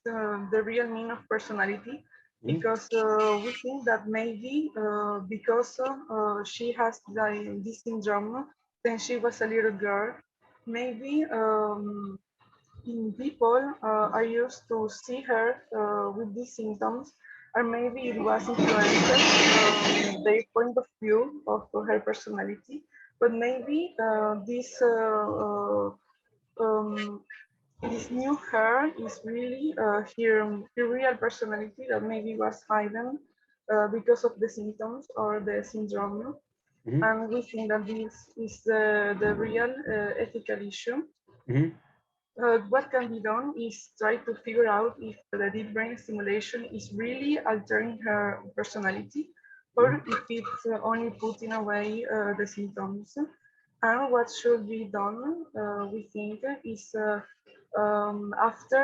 the real meaning of personality, because we think that maybe because she has this syndrome when she was a little girl, maybe people are used to see her with these symptoms, or maybe it was influenced their point of view of her personality, but maybe this new her is really her real personality that maybe was hidden because of the symptoms or the syndrome. And we think that this is the real ethical issue. What can be done is try to figure out if the deep brain stimulation is really altering her personality, or if it's only putting away the symptoms. And what should be done, we think, is after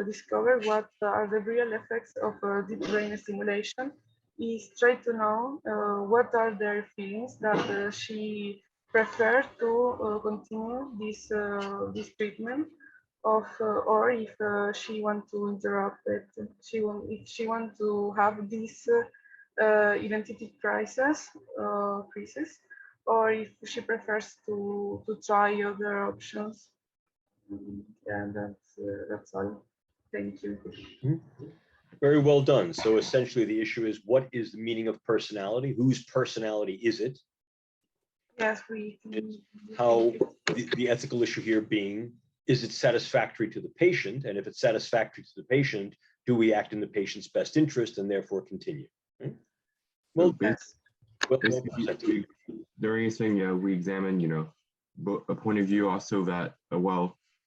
discover what are the real effects of deep brain stimulation, is try to know what are their feelings that she prefer to continue this treatment of, or if she want to interrupt it. If she want to have this identity crisis, or if she prefers to try other options. Yeah, that's all. Thank you. Very well done. So essentially the issue is, what is the meaning of personality? Whose personality is it? Yes, how the ethical issue here being, is it satisfactory to the patient? And if it's satisfactory to the patient, do we act in the patient's best interest and therefore continue? Well, during his thing, we examined, a point of view also that,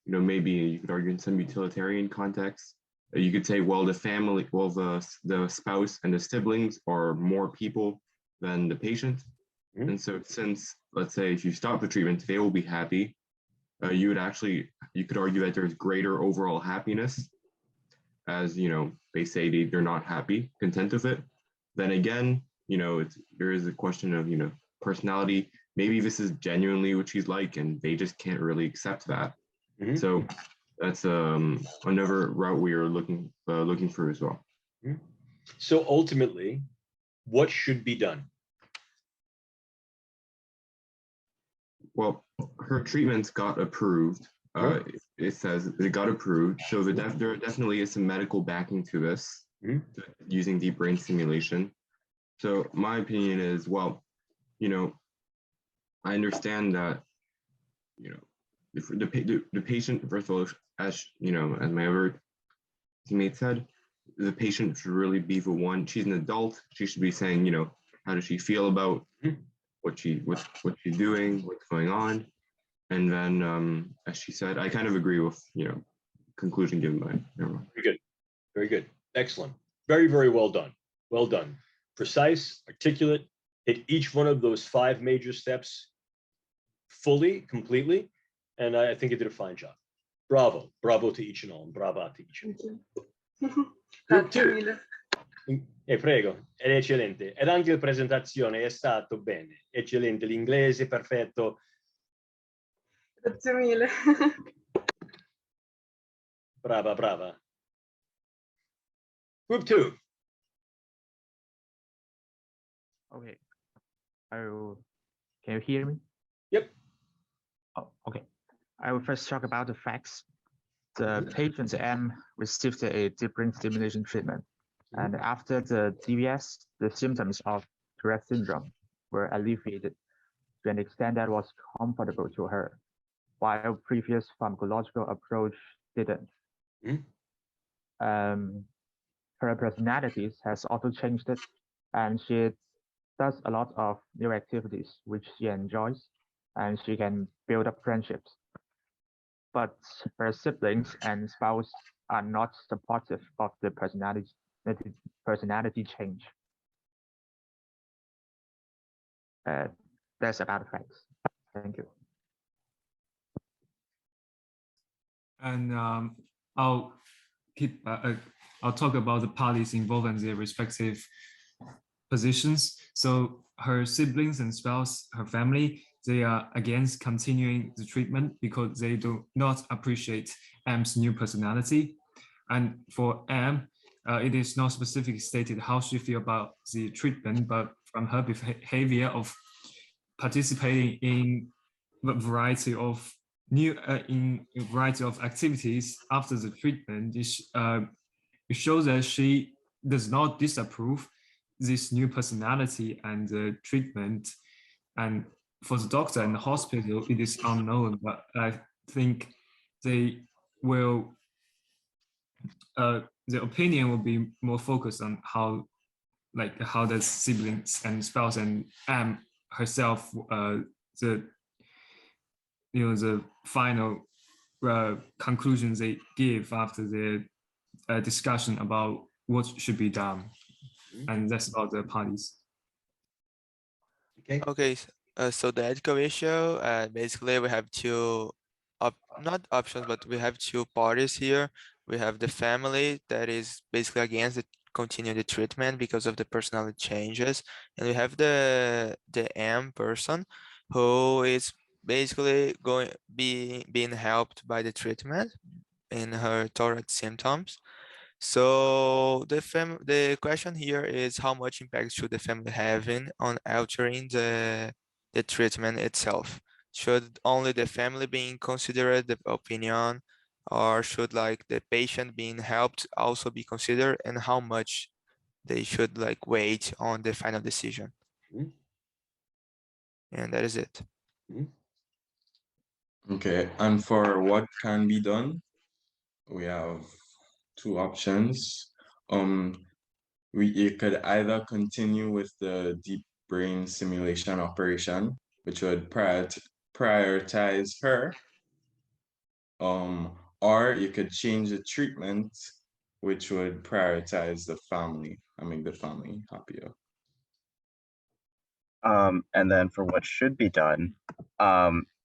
maybe you could argue in some utilitarian context, you could say, well, the family, well, the spouse and the siblings are more people than the patient. And so since, let's say, if you stop the treatment, they will be happy, you could argue that there's greater overall happiness, as, they say they're not happy, content with it. Then again, there is a question of, personality. Maybe this is genuinely what she's like, and they just can't really accept that. So that's another route we are looking for as well. So ultimately, what should be done? Well, her treatments got approved. It says it got approved. So there definitely is some medical backing to this, using deep brain stimulation. So my opinion is, well, I understand that, if the patient, first of all, as my other teammate said, the patient should really be the one. She's an adult. She should be saying, how does she feel about what she's doing, what's going on. And then, as she said, I kind of agree with, conclusion given by everyone. Very good. Very good. Excellent. Very, very well done. Well done. Precise, articulate, hit each one of those 5 major steps fully, completely. And I think you did a fine job. Bravo. Bravo to each and all. And brava to each and all. Group 2. Prego, è eccellente. Ed anche la presentazione è stato bene, eccellente, l'inglese perfetto. Grazie mille. Brava, brava. Group 2. Okay. Can you hear me? Yep. Oh, okay. I will first talk about the facts. The patient M received a deep brain stimulation treatment. And after the DBS, the symptoms of Tourette syndrome were alleviated to an extent that was comfortable to her, while previous pharmacological approach didn't. Her personalities has also changed it, and she does a lot of new activities which she enjoys, and she can build up friendships. But her siblings and spouse are not supportive of the personality change. That's about the facts. Thank you. And I'll talk about the parties involved and their respective positions. So her siblings and spouse, her family, they are against continuing the treatment because they do not appreciate M's new personality. And for M, it is not specifically stated how she feels about the treatment, but from her behavior of participating in a variety of activities after the treatment, it shows that she does not disapprove this new personality and the treatment. And for the doctor and the hospital, it is unknown, but I think they will, the opinion will be more focused on how the siblings and spouse and herself, the final conclusions they give after the discussion about what should be done. And that's about the parties. Okay, so the ethical issue, basically we have two, not options, but we have two parties here. We have the family that is basically against continue the treatment because of the personality changes, and we have the M person who is basically being helped by the treatment in her Tourette symptoms. So the question here is how much impact should the family having on altering the treatment itself? Should only the family being considered the opinion, or should like the patient being helped also be considered, and how much they should like wait on the final decision? And that is it. Okay, and for what can be done, we have two options. You could either continue with the deep brain stimulation operation, which would prioritize her, or you could change the treatment, which would prioritize the family and make the family happier. And then for what should be done,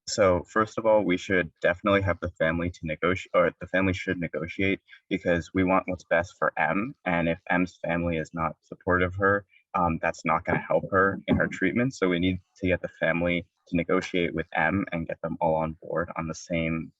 so first of all, we should definitely have the family to negotiate, or the family should negotiate, because we want what's best for M. And if M's family is not supportive of her, that's not going to help her in her treatment. So we need to get the family to negotiate with M and get them all on board on the same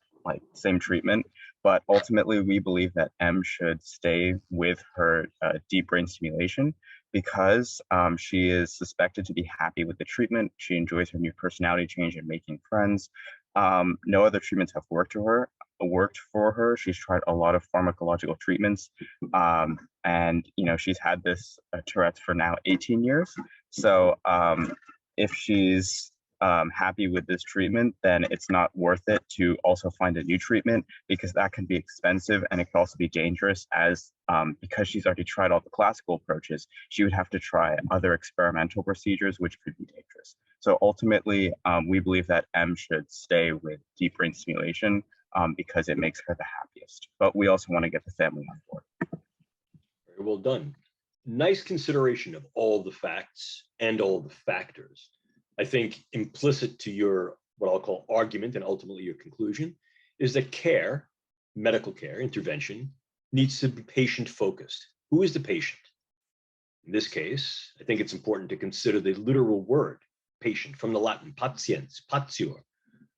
treatment. But ultimately, we believe that M should stay with her deep brain stimulation, because she is suspected to be happy with the treatment. She enjoys her new personality change and making friends. No other treatments have worked for her. She's tried a lot of pharmacological treatments, and she's had this Tourette's for now 18 years. So if she's happy with this treatment, then it's not worth it to also find a new treatment, because that can be expensive and it can also be dangerous, as because she's already tried all the classical approaches, she would have to try other experimental procedures, which could be dangerous. So ultimately, we believe that M should stay with deep brain stimulation because it makes her the happiest. But we also want to get the family on board. Very well done. Nice consideration of all the facts and all the factors. I think implicit to your, what I'll call argument and ultimately your conclusion, is that care, medical care, intervention, needs to be patient focused. Who is the patient? In this case, I think it's important to consider the literal word patient from the Latin patiens, patior,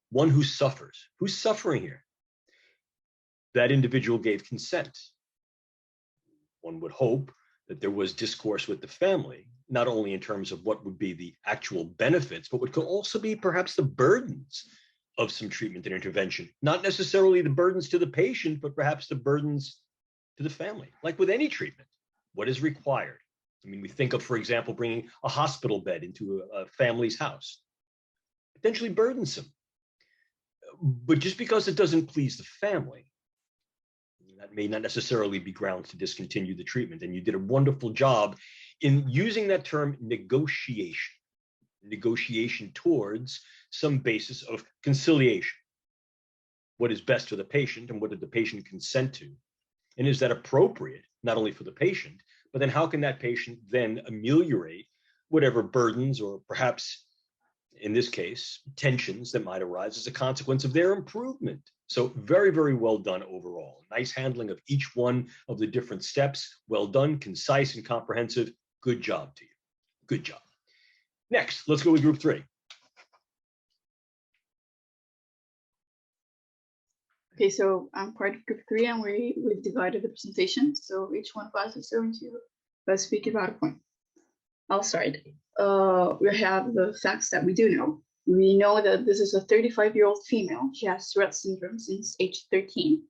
one who suffers. Who's suffering here? That individual gave consent. One would hope that there was discourse with the family, not only in terms of what would be the actual benefits, but what could also be perhaps the burdens of some treatment and intervention. Not necessarily the burdens to the patient, but perhaps the burdens to the family. Like with any treatment, what is required? I mean, we think of, for example, bringing a hospital bed into a family's house. Potentially burdensome. But just because it doesn't please the family, that may not necessarily be grounds to discontinue the treatment. And you did a wonderful job in using that term negotiation, negotiation towards some basis of conciliation. What is best for the patient and what did the patient consent to? And is that appropriate, not only for the patient, but then how can that patient then ameliorate whatever burdens or perhaps, in this case, tensions that might arise as a consequence of their improvement? So very, very well done overall. Nice handling of each one of the different steps. Well done, concise and comprehensive. Good job to you. Good job. Next, let's go with group 3. Okay, so I'm part of group 3 and we've divided the presentation. So each one of us is going to speak about a point. I'll start. We have the facts that we do know. We know that this is a 35-year-old female. She has Tourette syndrome since age 13.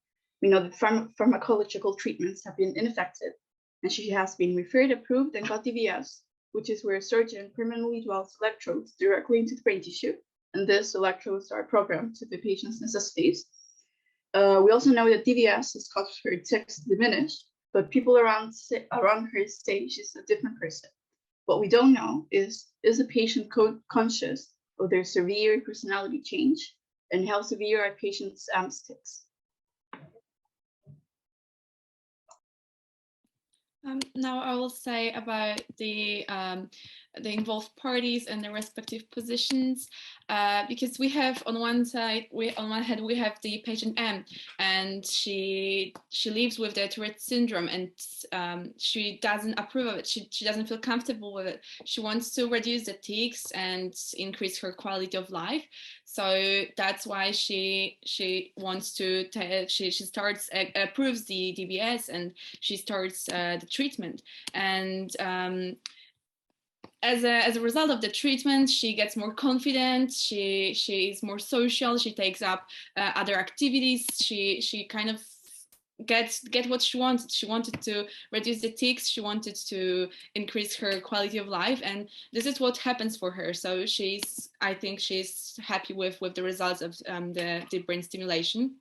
We know that pharmacological treatments have been ineffective, and she has been referred, approved, and got DVS, which is where a surgeon permanently dwells electrodes directly into the brain tissue, and these electrodes are programmed to the patient's necessities. We also know that DVS has caused her tics to diminish, but people around her say she's a different person. What we don't know is the patient conscious of their severe personality change, and how severe are patients' tics? Now I will say about the involved parties and their respective positions, because we have on one side, we have the patient M, and she lives with the Tourette syndrome, and she doesn't approve of it. She doesn't feel comfortable with it. She wants to reduce the tics and increase her quality of life. So that's why she wants to she starts approves the DBS, and she starts the treatment. And as a result of the treatment, she gets more confident. She is more social. She takes up other activities. She kind of get what she wanted. She wanted to reduce the tics. She wanted to increase her quality of life, and this is what happens for her. So I think she's happy with the results of the deep brain stimulation.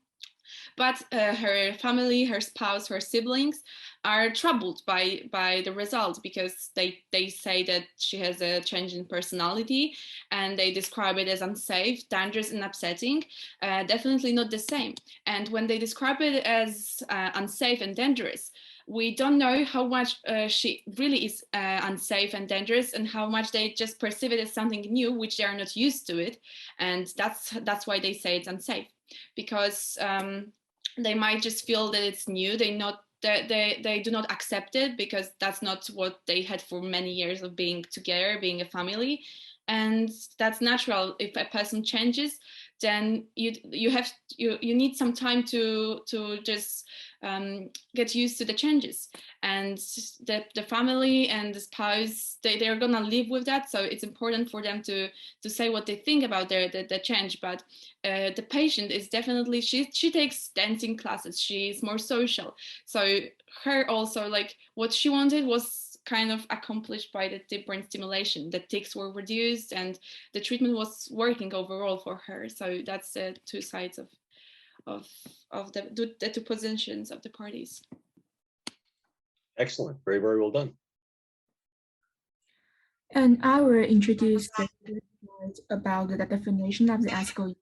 But her family, her spouse, her siblings are troubled by the results, because they say that she has a change in personality, and they describe it as unsafe, dangerous, and upsetting. Definitely not the same. And when they describe it as unsafe and dangerous, we don't know how much she really is unsafe and dangerous, and how much they just perceive it as something new, which they are not used to it. And that's why they say it's unsafe, because they might just feel that it's new. They do not accept it, because that's not what they had for many years of being together, being a family. And that's natural. If a person changes, then you need some time to just get used to the changes. And the family and the spouse, they're gonna live with that. So it's important for them to say what they think about the change. But the patient is definitely, she takes dancing classes. She's more social. So her also, like, what she wanted was kind of accomplished by the deep brain stimulation. The tics were reduced, and the treatment was working overall for her. So that's the two sides of the two positions of the parties. Excellent. Very, very well done. And I will introduce the slide about the definition of the ethical issue.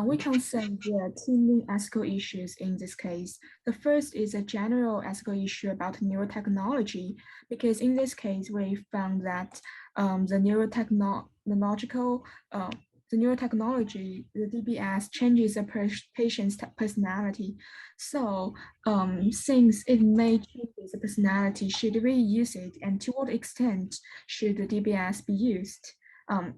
We can say there are two main ethical issues in this case. The first is a general ethical issue about neurotechnology, because in this case, we found that the neurotechnological the neurotechnology, the DBS changes a patient's personality. So since it may change the personality, should we use it, and to what extent should the DBS be used?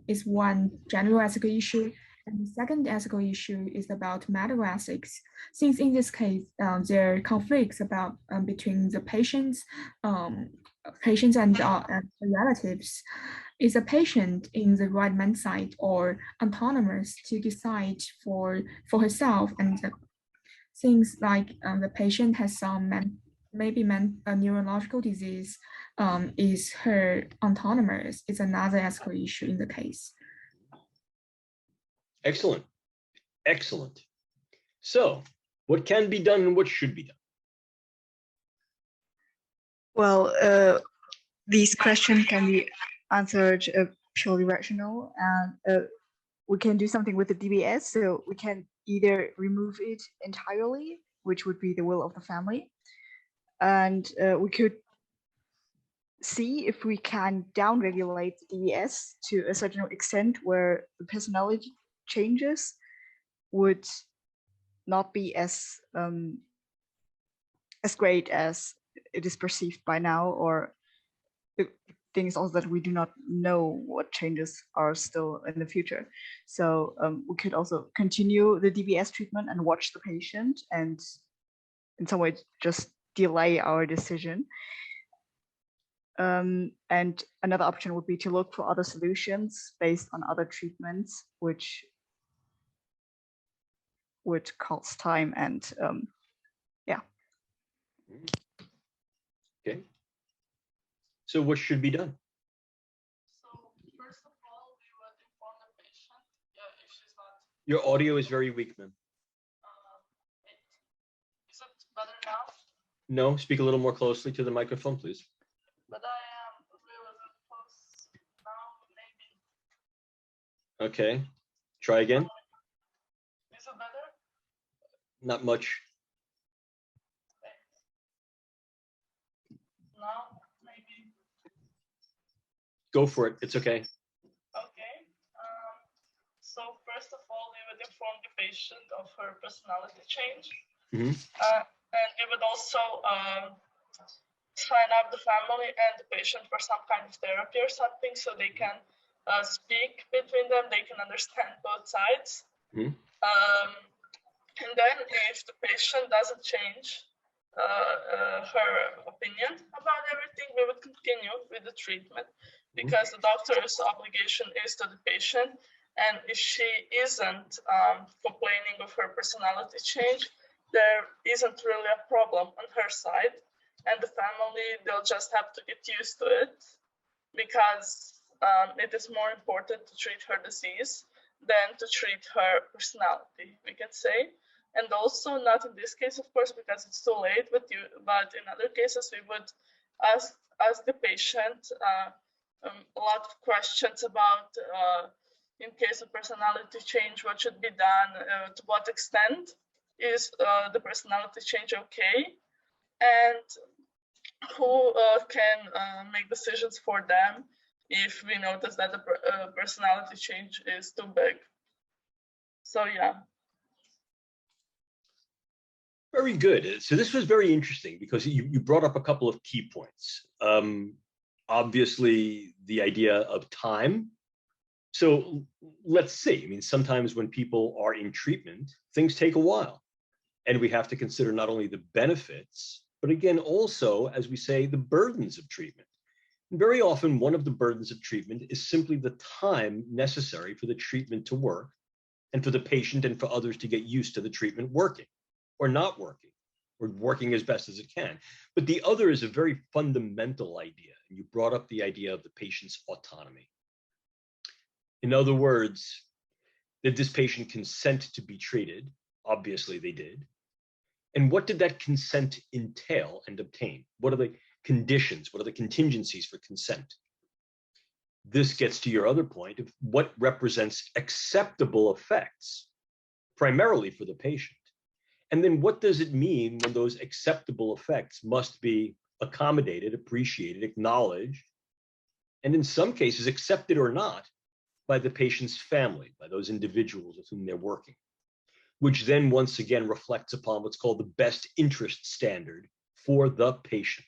Is one general ethical issue. And the second ethical issue is about medical ethics. Since in this case, there are conflicts about between the patients and relatives. Is a patient in the right mindset or autonomous to decide for herself? And things like the patient has some a neurological disease, is her autonomous? Is another ethical issue in the case. Excellent. Excellent. So what can be done and what should be done? Well, these questions can be answered purely rational, and we can do something with the DBS. So we can either remove it entirely, which would be the will of the family, and we could see if we can downregulate the DBS to a certain extent where the personality changes would not be as great as it is perceived by now, or the things also that we do not know what changes are still in the future. So we could also continue the DBS treatment and watch the patient, and in some way just delay our decision. And another option would be to look for other solutions based on other treatments, which would cost time and yeah. Okay. So what should be done? So first of all, we would inform the patient if she's not. Your audio is very weak, ma'am. Is it better now? No, speak a little more closely to the microphone, please. But I am really close now, maybe. Okay. Try again. Is it better? Not much. Now, maybe. Go for it. It's okay. Okay. So first of all, we would inform the patient of her personality change. Mm-hmm. And we would also sign up the family and the patient for some kind of therapy or something, so they can speak between them, they can understand both sides. Mm-hmm. And then if the patient doesn't change her opinion about everything, we would continue with the treatment, because the doctor's obligation is to the patient. And if she isn't complaining of her personality change, there isn't really a problem on her side. And the family, they'll just have to get used to it, because it is more important to treat her disease than to treat her personality, we can say. And also, not in this case, of course, because it's too late, but in other cases, we would ask the patient a lot of questions about, in case of personality change, what should be done, to what extent is the personality change okay, and who can make decisions for them if we notice that the personality change is too big. So yeah. Very good. So this was very interesting because you brought up a couple of key points. Obviously, the idea of time. So let's see. I mean, sometimes when people are in treatment, things take a while. And we have to consider not only the benefits, but again, also, as we say, the burdens of treatment. And very often, one of the burdens of treatment is simply the time necessary for the treatment to work and for the patient and for others to get used to the treatment working or not working, or working as best as it can. But the other is a very fundamental idea. And you brought up the idea of the patient's autonomy. In other words, did this patient consent to be treated? Obviously they did. And what did that consent entail and obtain? What are the conditions? What are the contingencies for consent? This gets to your other point of what represents acceptable effects, primarily for the patient. And then what does it mean when those acceptable effects must be accommodated, appreciated, acknowledged, and in some cases, accepted or not, by the patient's family, by those individuals with whom they're working, which then once again reflects upon what's called the best interest standard for the patient.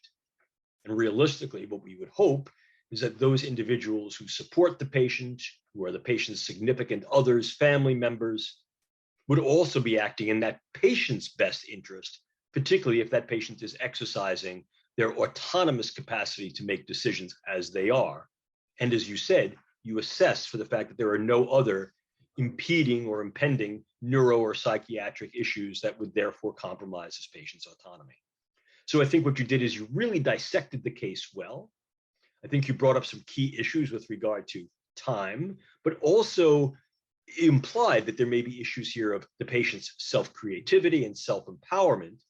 And realistically, what we would hope is that those individuals who support the patient, who are the patient's significant others, family members, would also be acting in that patient's best interest, particularly if that patient is exercising their autonomous capacity to make decisions as they are. And as you said, you assess for the fact that there are no other impeding or impending neuro or psychiatric issues that would therefore compromise this patient's autonomy. So I think what you did is you really dissected the case well. I think you brought up some key issues with regard to time, but also implied that there may be issues here of the patient's self-creativity and self-empowerment.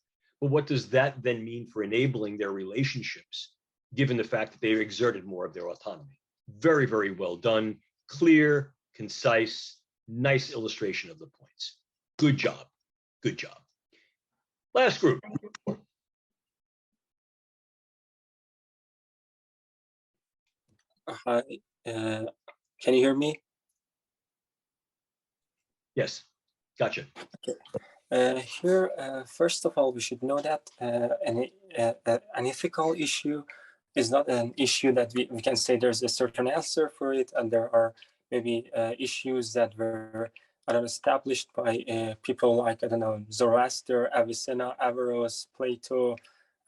But what does that then mean for enabling their relationships, given the fact that they've exerted more of their autonomy? Very, very well done, clear, concise, nice illustration of the points. Good job. Good job. Last group. Hi, can you hear me? Yes, gotcha. Okay. Here, first of all, we should know that an ethical issue is not an issue that we can say there's a certain answer for it, and there are maybe issues that were established by people like, I don't know, Zoroaster, Avicenna, Averroes, Plato,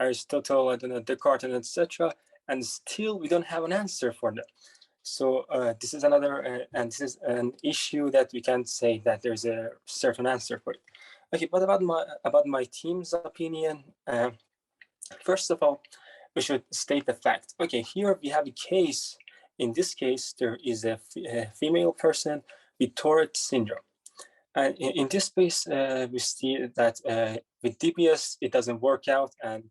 Aristotle, I don't know, Descartes, and etc. And still we don't have an answer for them. So this is another, and this is an issue that we can't say that there's a certain answer for it. Okay, but about my team's opinion, first of all, we should state the fact. Okay, here we have a case. In this case, there is a female person with Tourette syndrome. And in this case, we see that with DBS, it doesn't work out, and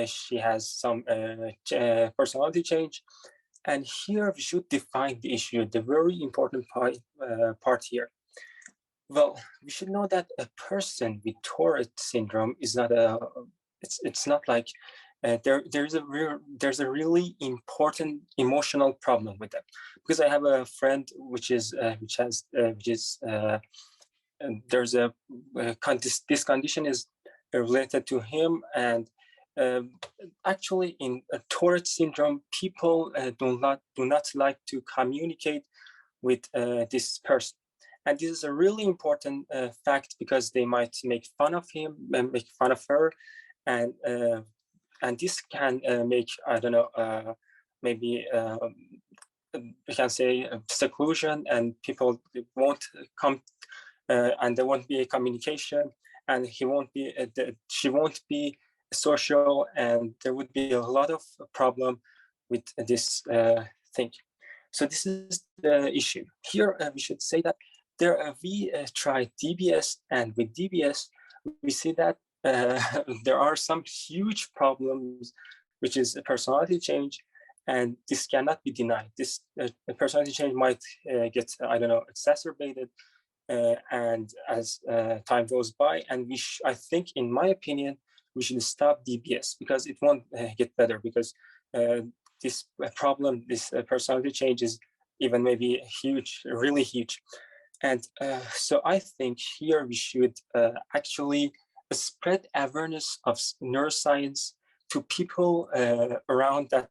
she has some personality change. And here we should define the issue, the very important part here. Well, we should know that a person with Tourette syndrome is not it's not like there's a really important emotional problem with them. Because I have a friend there's this condition is related to him, and actually in Tourette syndrome, people do not like to communicate with this person. And this is a really important fact, because they might make fun of him, make fun of her, and this can make, I don't know, maybe we can say seclusion, and people won't come, and there won't be a communication, and she won't be social, and there would be a lot of problem with this thing. So this is the issue. Here we should say that we tried DBS, and with DBS we see that there are some huge problems, which is a personality change, and this cannot be denied. This personality change might get, I don't know, exacerbated, and as time goes by, and I think, in my opinion, we should stop DBS, because it won't get better, because this problem, this personality change is even maybe huge, really huge. And so I think here we should actually spread awareness of neuroscience to people around that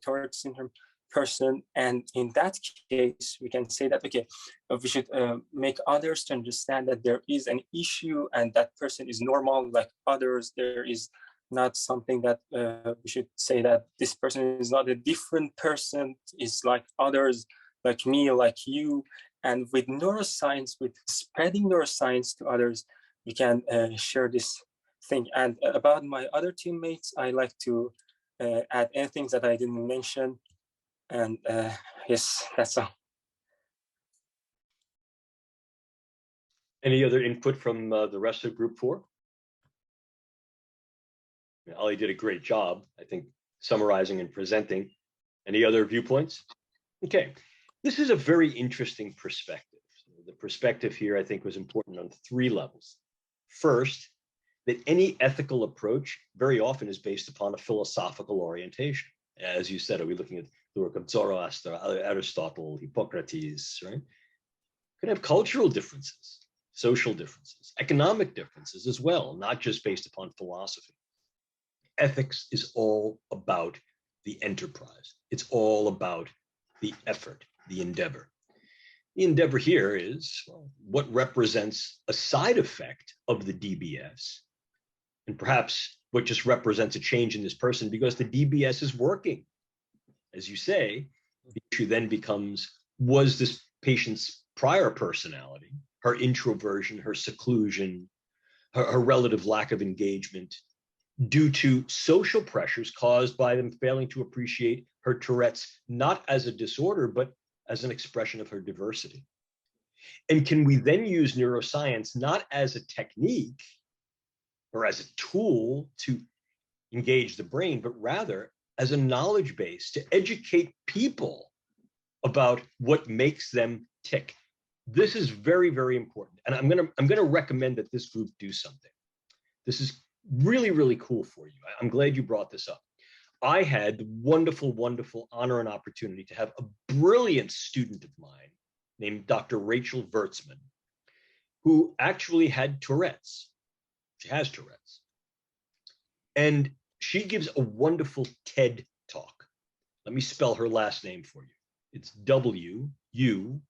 Tourette syndrome person. And in that case, we can say that, okay, we should make others to understand that there is an issue, and that person is normal like others. There is not something that we should say that this person is not a different person, is like others, like me, like you. And with neuroscience, with spreading neuroscience to others, we can share this thing. And about my other teammates, I like to add anything that I didn't mention. And yes, that's all. Any other input from the rest of group 4? Ali did a great job, I think, summarizing and presenting. Any other viewpoints? Okay, this is a very interesting perspective. The perspective here, I think, was important on 3 levels. First, that any ethical approach very often is based upon a philosophical orientation. As you said, are we looking at the work of Zoroaster, Aristotle, Hippocrates, right? Could have cultural differences, social differences, economic differences as well, not just based upon philosophy. Ethics is all about the enterprise. It's all about the effort, the endeavor. The endeavor here is, well, what represents a side effect of the DBS, and perhaps what just represents a change in this person because the DBS is working. As you say, the issue then becomes, was this patient's prior personality, her introversion, her seclusion, her relative lack of engagement, due to social pressures caused by them failing to appreciate her Tourette's not as a disorder, but as an expression of her diversity? And can we then use neuroscience not as a technique or as a tool to engage the brain, but rather as a knowledge base to educate people about what makes them tick? This is very, very important. And I'm gonna recommend that this group do something. This is really, really cool for you. I'm glad you brought this up. I had the wonderful, wonderful honor and opportunity to have a brilliant student of mine named Dr. Rachel Vertzman, who actually had Tourette's. She has Tourette's. And she gives a wonderful TED talk. Let me spell her last name for you. It's W-U-R-Z-M-A-N,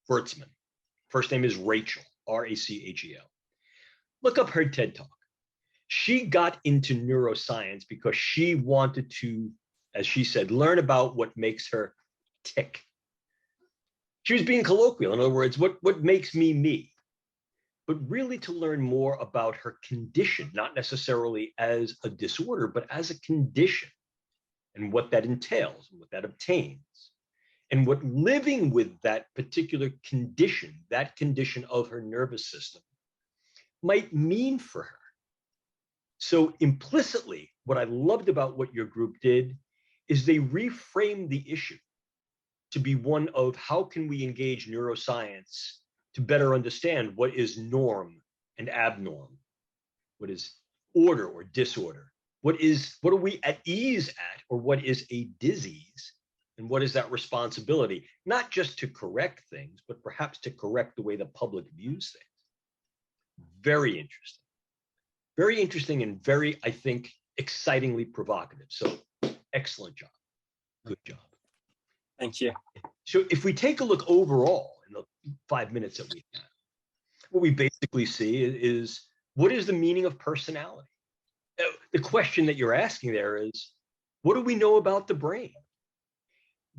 Vertzman. First name is Rachel, R-A-C-H-E-L. Look up her TED talk. She got into neuroscience because she wanted to, as she said, learn about what makes her tick. She was being colloquial. In other words, what makes me me? But really to learn more about her condition, not necessarily as a disorder, but as a condition, and what that entails, and what that obtains, and what living with that particular condition, that condition of her nervous system, might mean for her. So implicitly, what I loved about what your group did is they reframed the issue to be one of how can we engage neuroscience to better understand what is norm and abnorm, what is order or disorder, what are we at ease at, or what is a disease, and what is that responsibility, not just to correct things, but perhaps to correct the way the public views things. Very interesting. Very interesting and very, I think, excitingly provocative. So excellent job. Good job. Thank you. So if we take a look overall in the 5 minutes that we have, what we basically see is what is the meaning of personality? The question that you're asking there is, what do we know about the brain?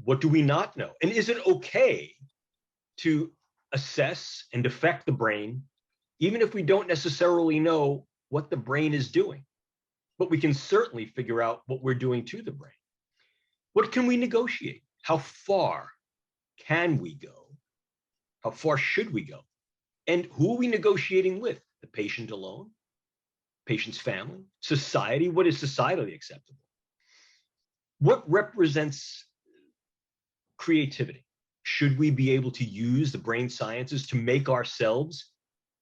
What do we not know? And is it okay to assess and affect the brain, even if we don't necessarily know what the brain is doing? But we can certainly figure out what we're doing to the brain. What can we negotiate? How far can we go? How far should we go? And who are we negotiating with? The patient alone? Patient's family? Society? What is societally acceptable? What represents creativity? Should we be able to use the brain sciences to make ourselves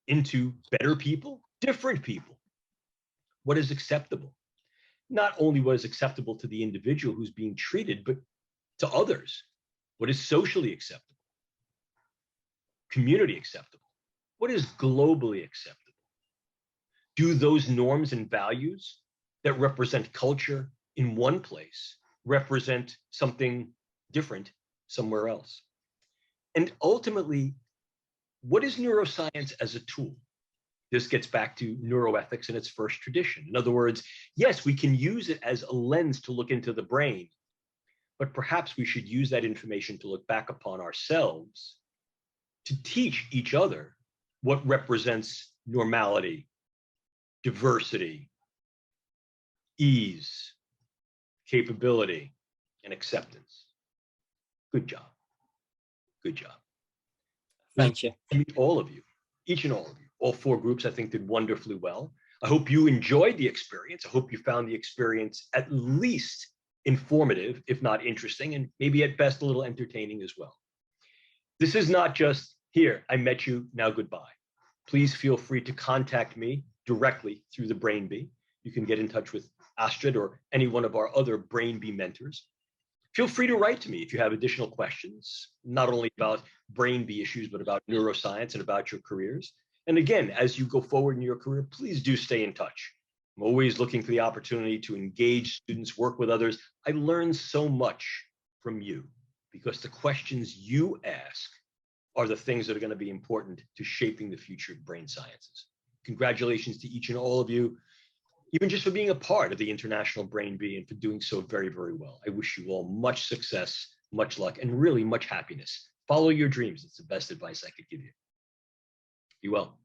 into better people, different people? What is acceptable? Not only what is acceptable to the individual who's being treated, but to others. What is socially acceptable? Community acceptable? What is globally acceptable? Do those norms and values that represent culture in one place represent something different somewhere else? And ultimately, what is neuroscience as a tool? This gets back to neuroethics in its first tradition. In other words, yes, we can use it as a lens to look into the brain, but perhaps we should use that information to look back upon ourselves, to teach each other what represents normality, diversity, ease, capability, and acceptance. Good job. Good job. Thank you. All of you, each and all of you, all four groups, I think, did wonderfully well. I hope you enjoyed the experience. I hope you found the experience at least informative, if not interesting, and maybe at best a little entertaining as well. This is not just, here, I met you, now goodbye. Please feel free to contact me directly through the Brain Bee. You can get in touch with Astrid, or any one of our other Brain Bee mentors. Feel free to write to me if you have additional questions, not only about Brain Bee issues, but about neuroscience and about your careers. And again, as you go forward in your career, please do stay in touch. I'm always looking for the opportunity to engage students, work with others. I learn so much from you because the questions you ask are the things that are going to be important to shaping the future of brain sciences. Congratulations to each and all of you, even just for being a part of the International Brain Bee and for doing so very, very well. I wish you all much success, much luck, and really much happiness. Follow your dreams. It's the best advice I could give you. Be well.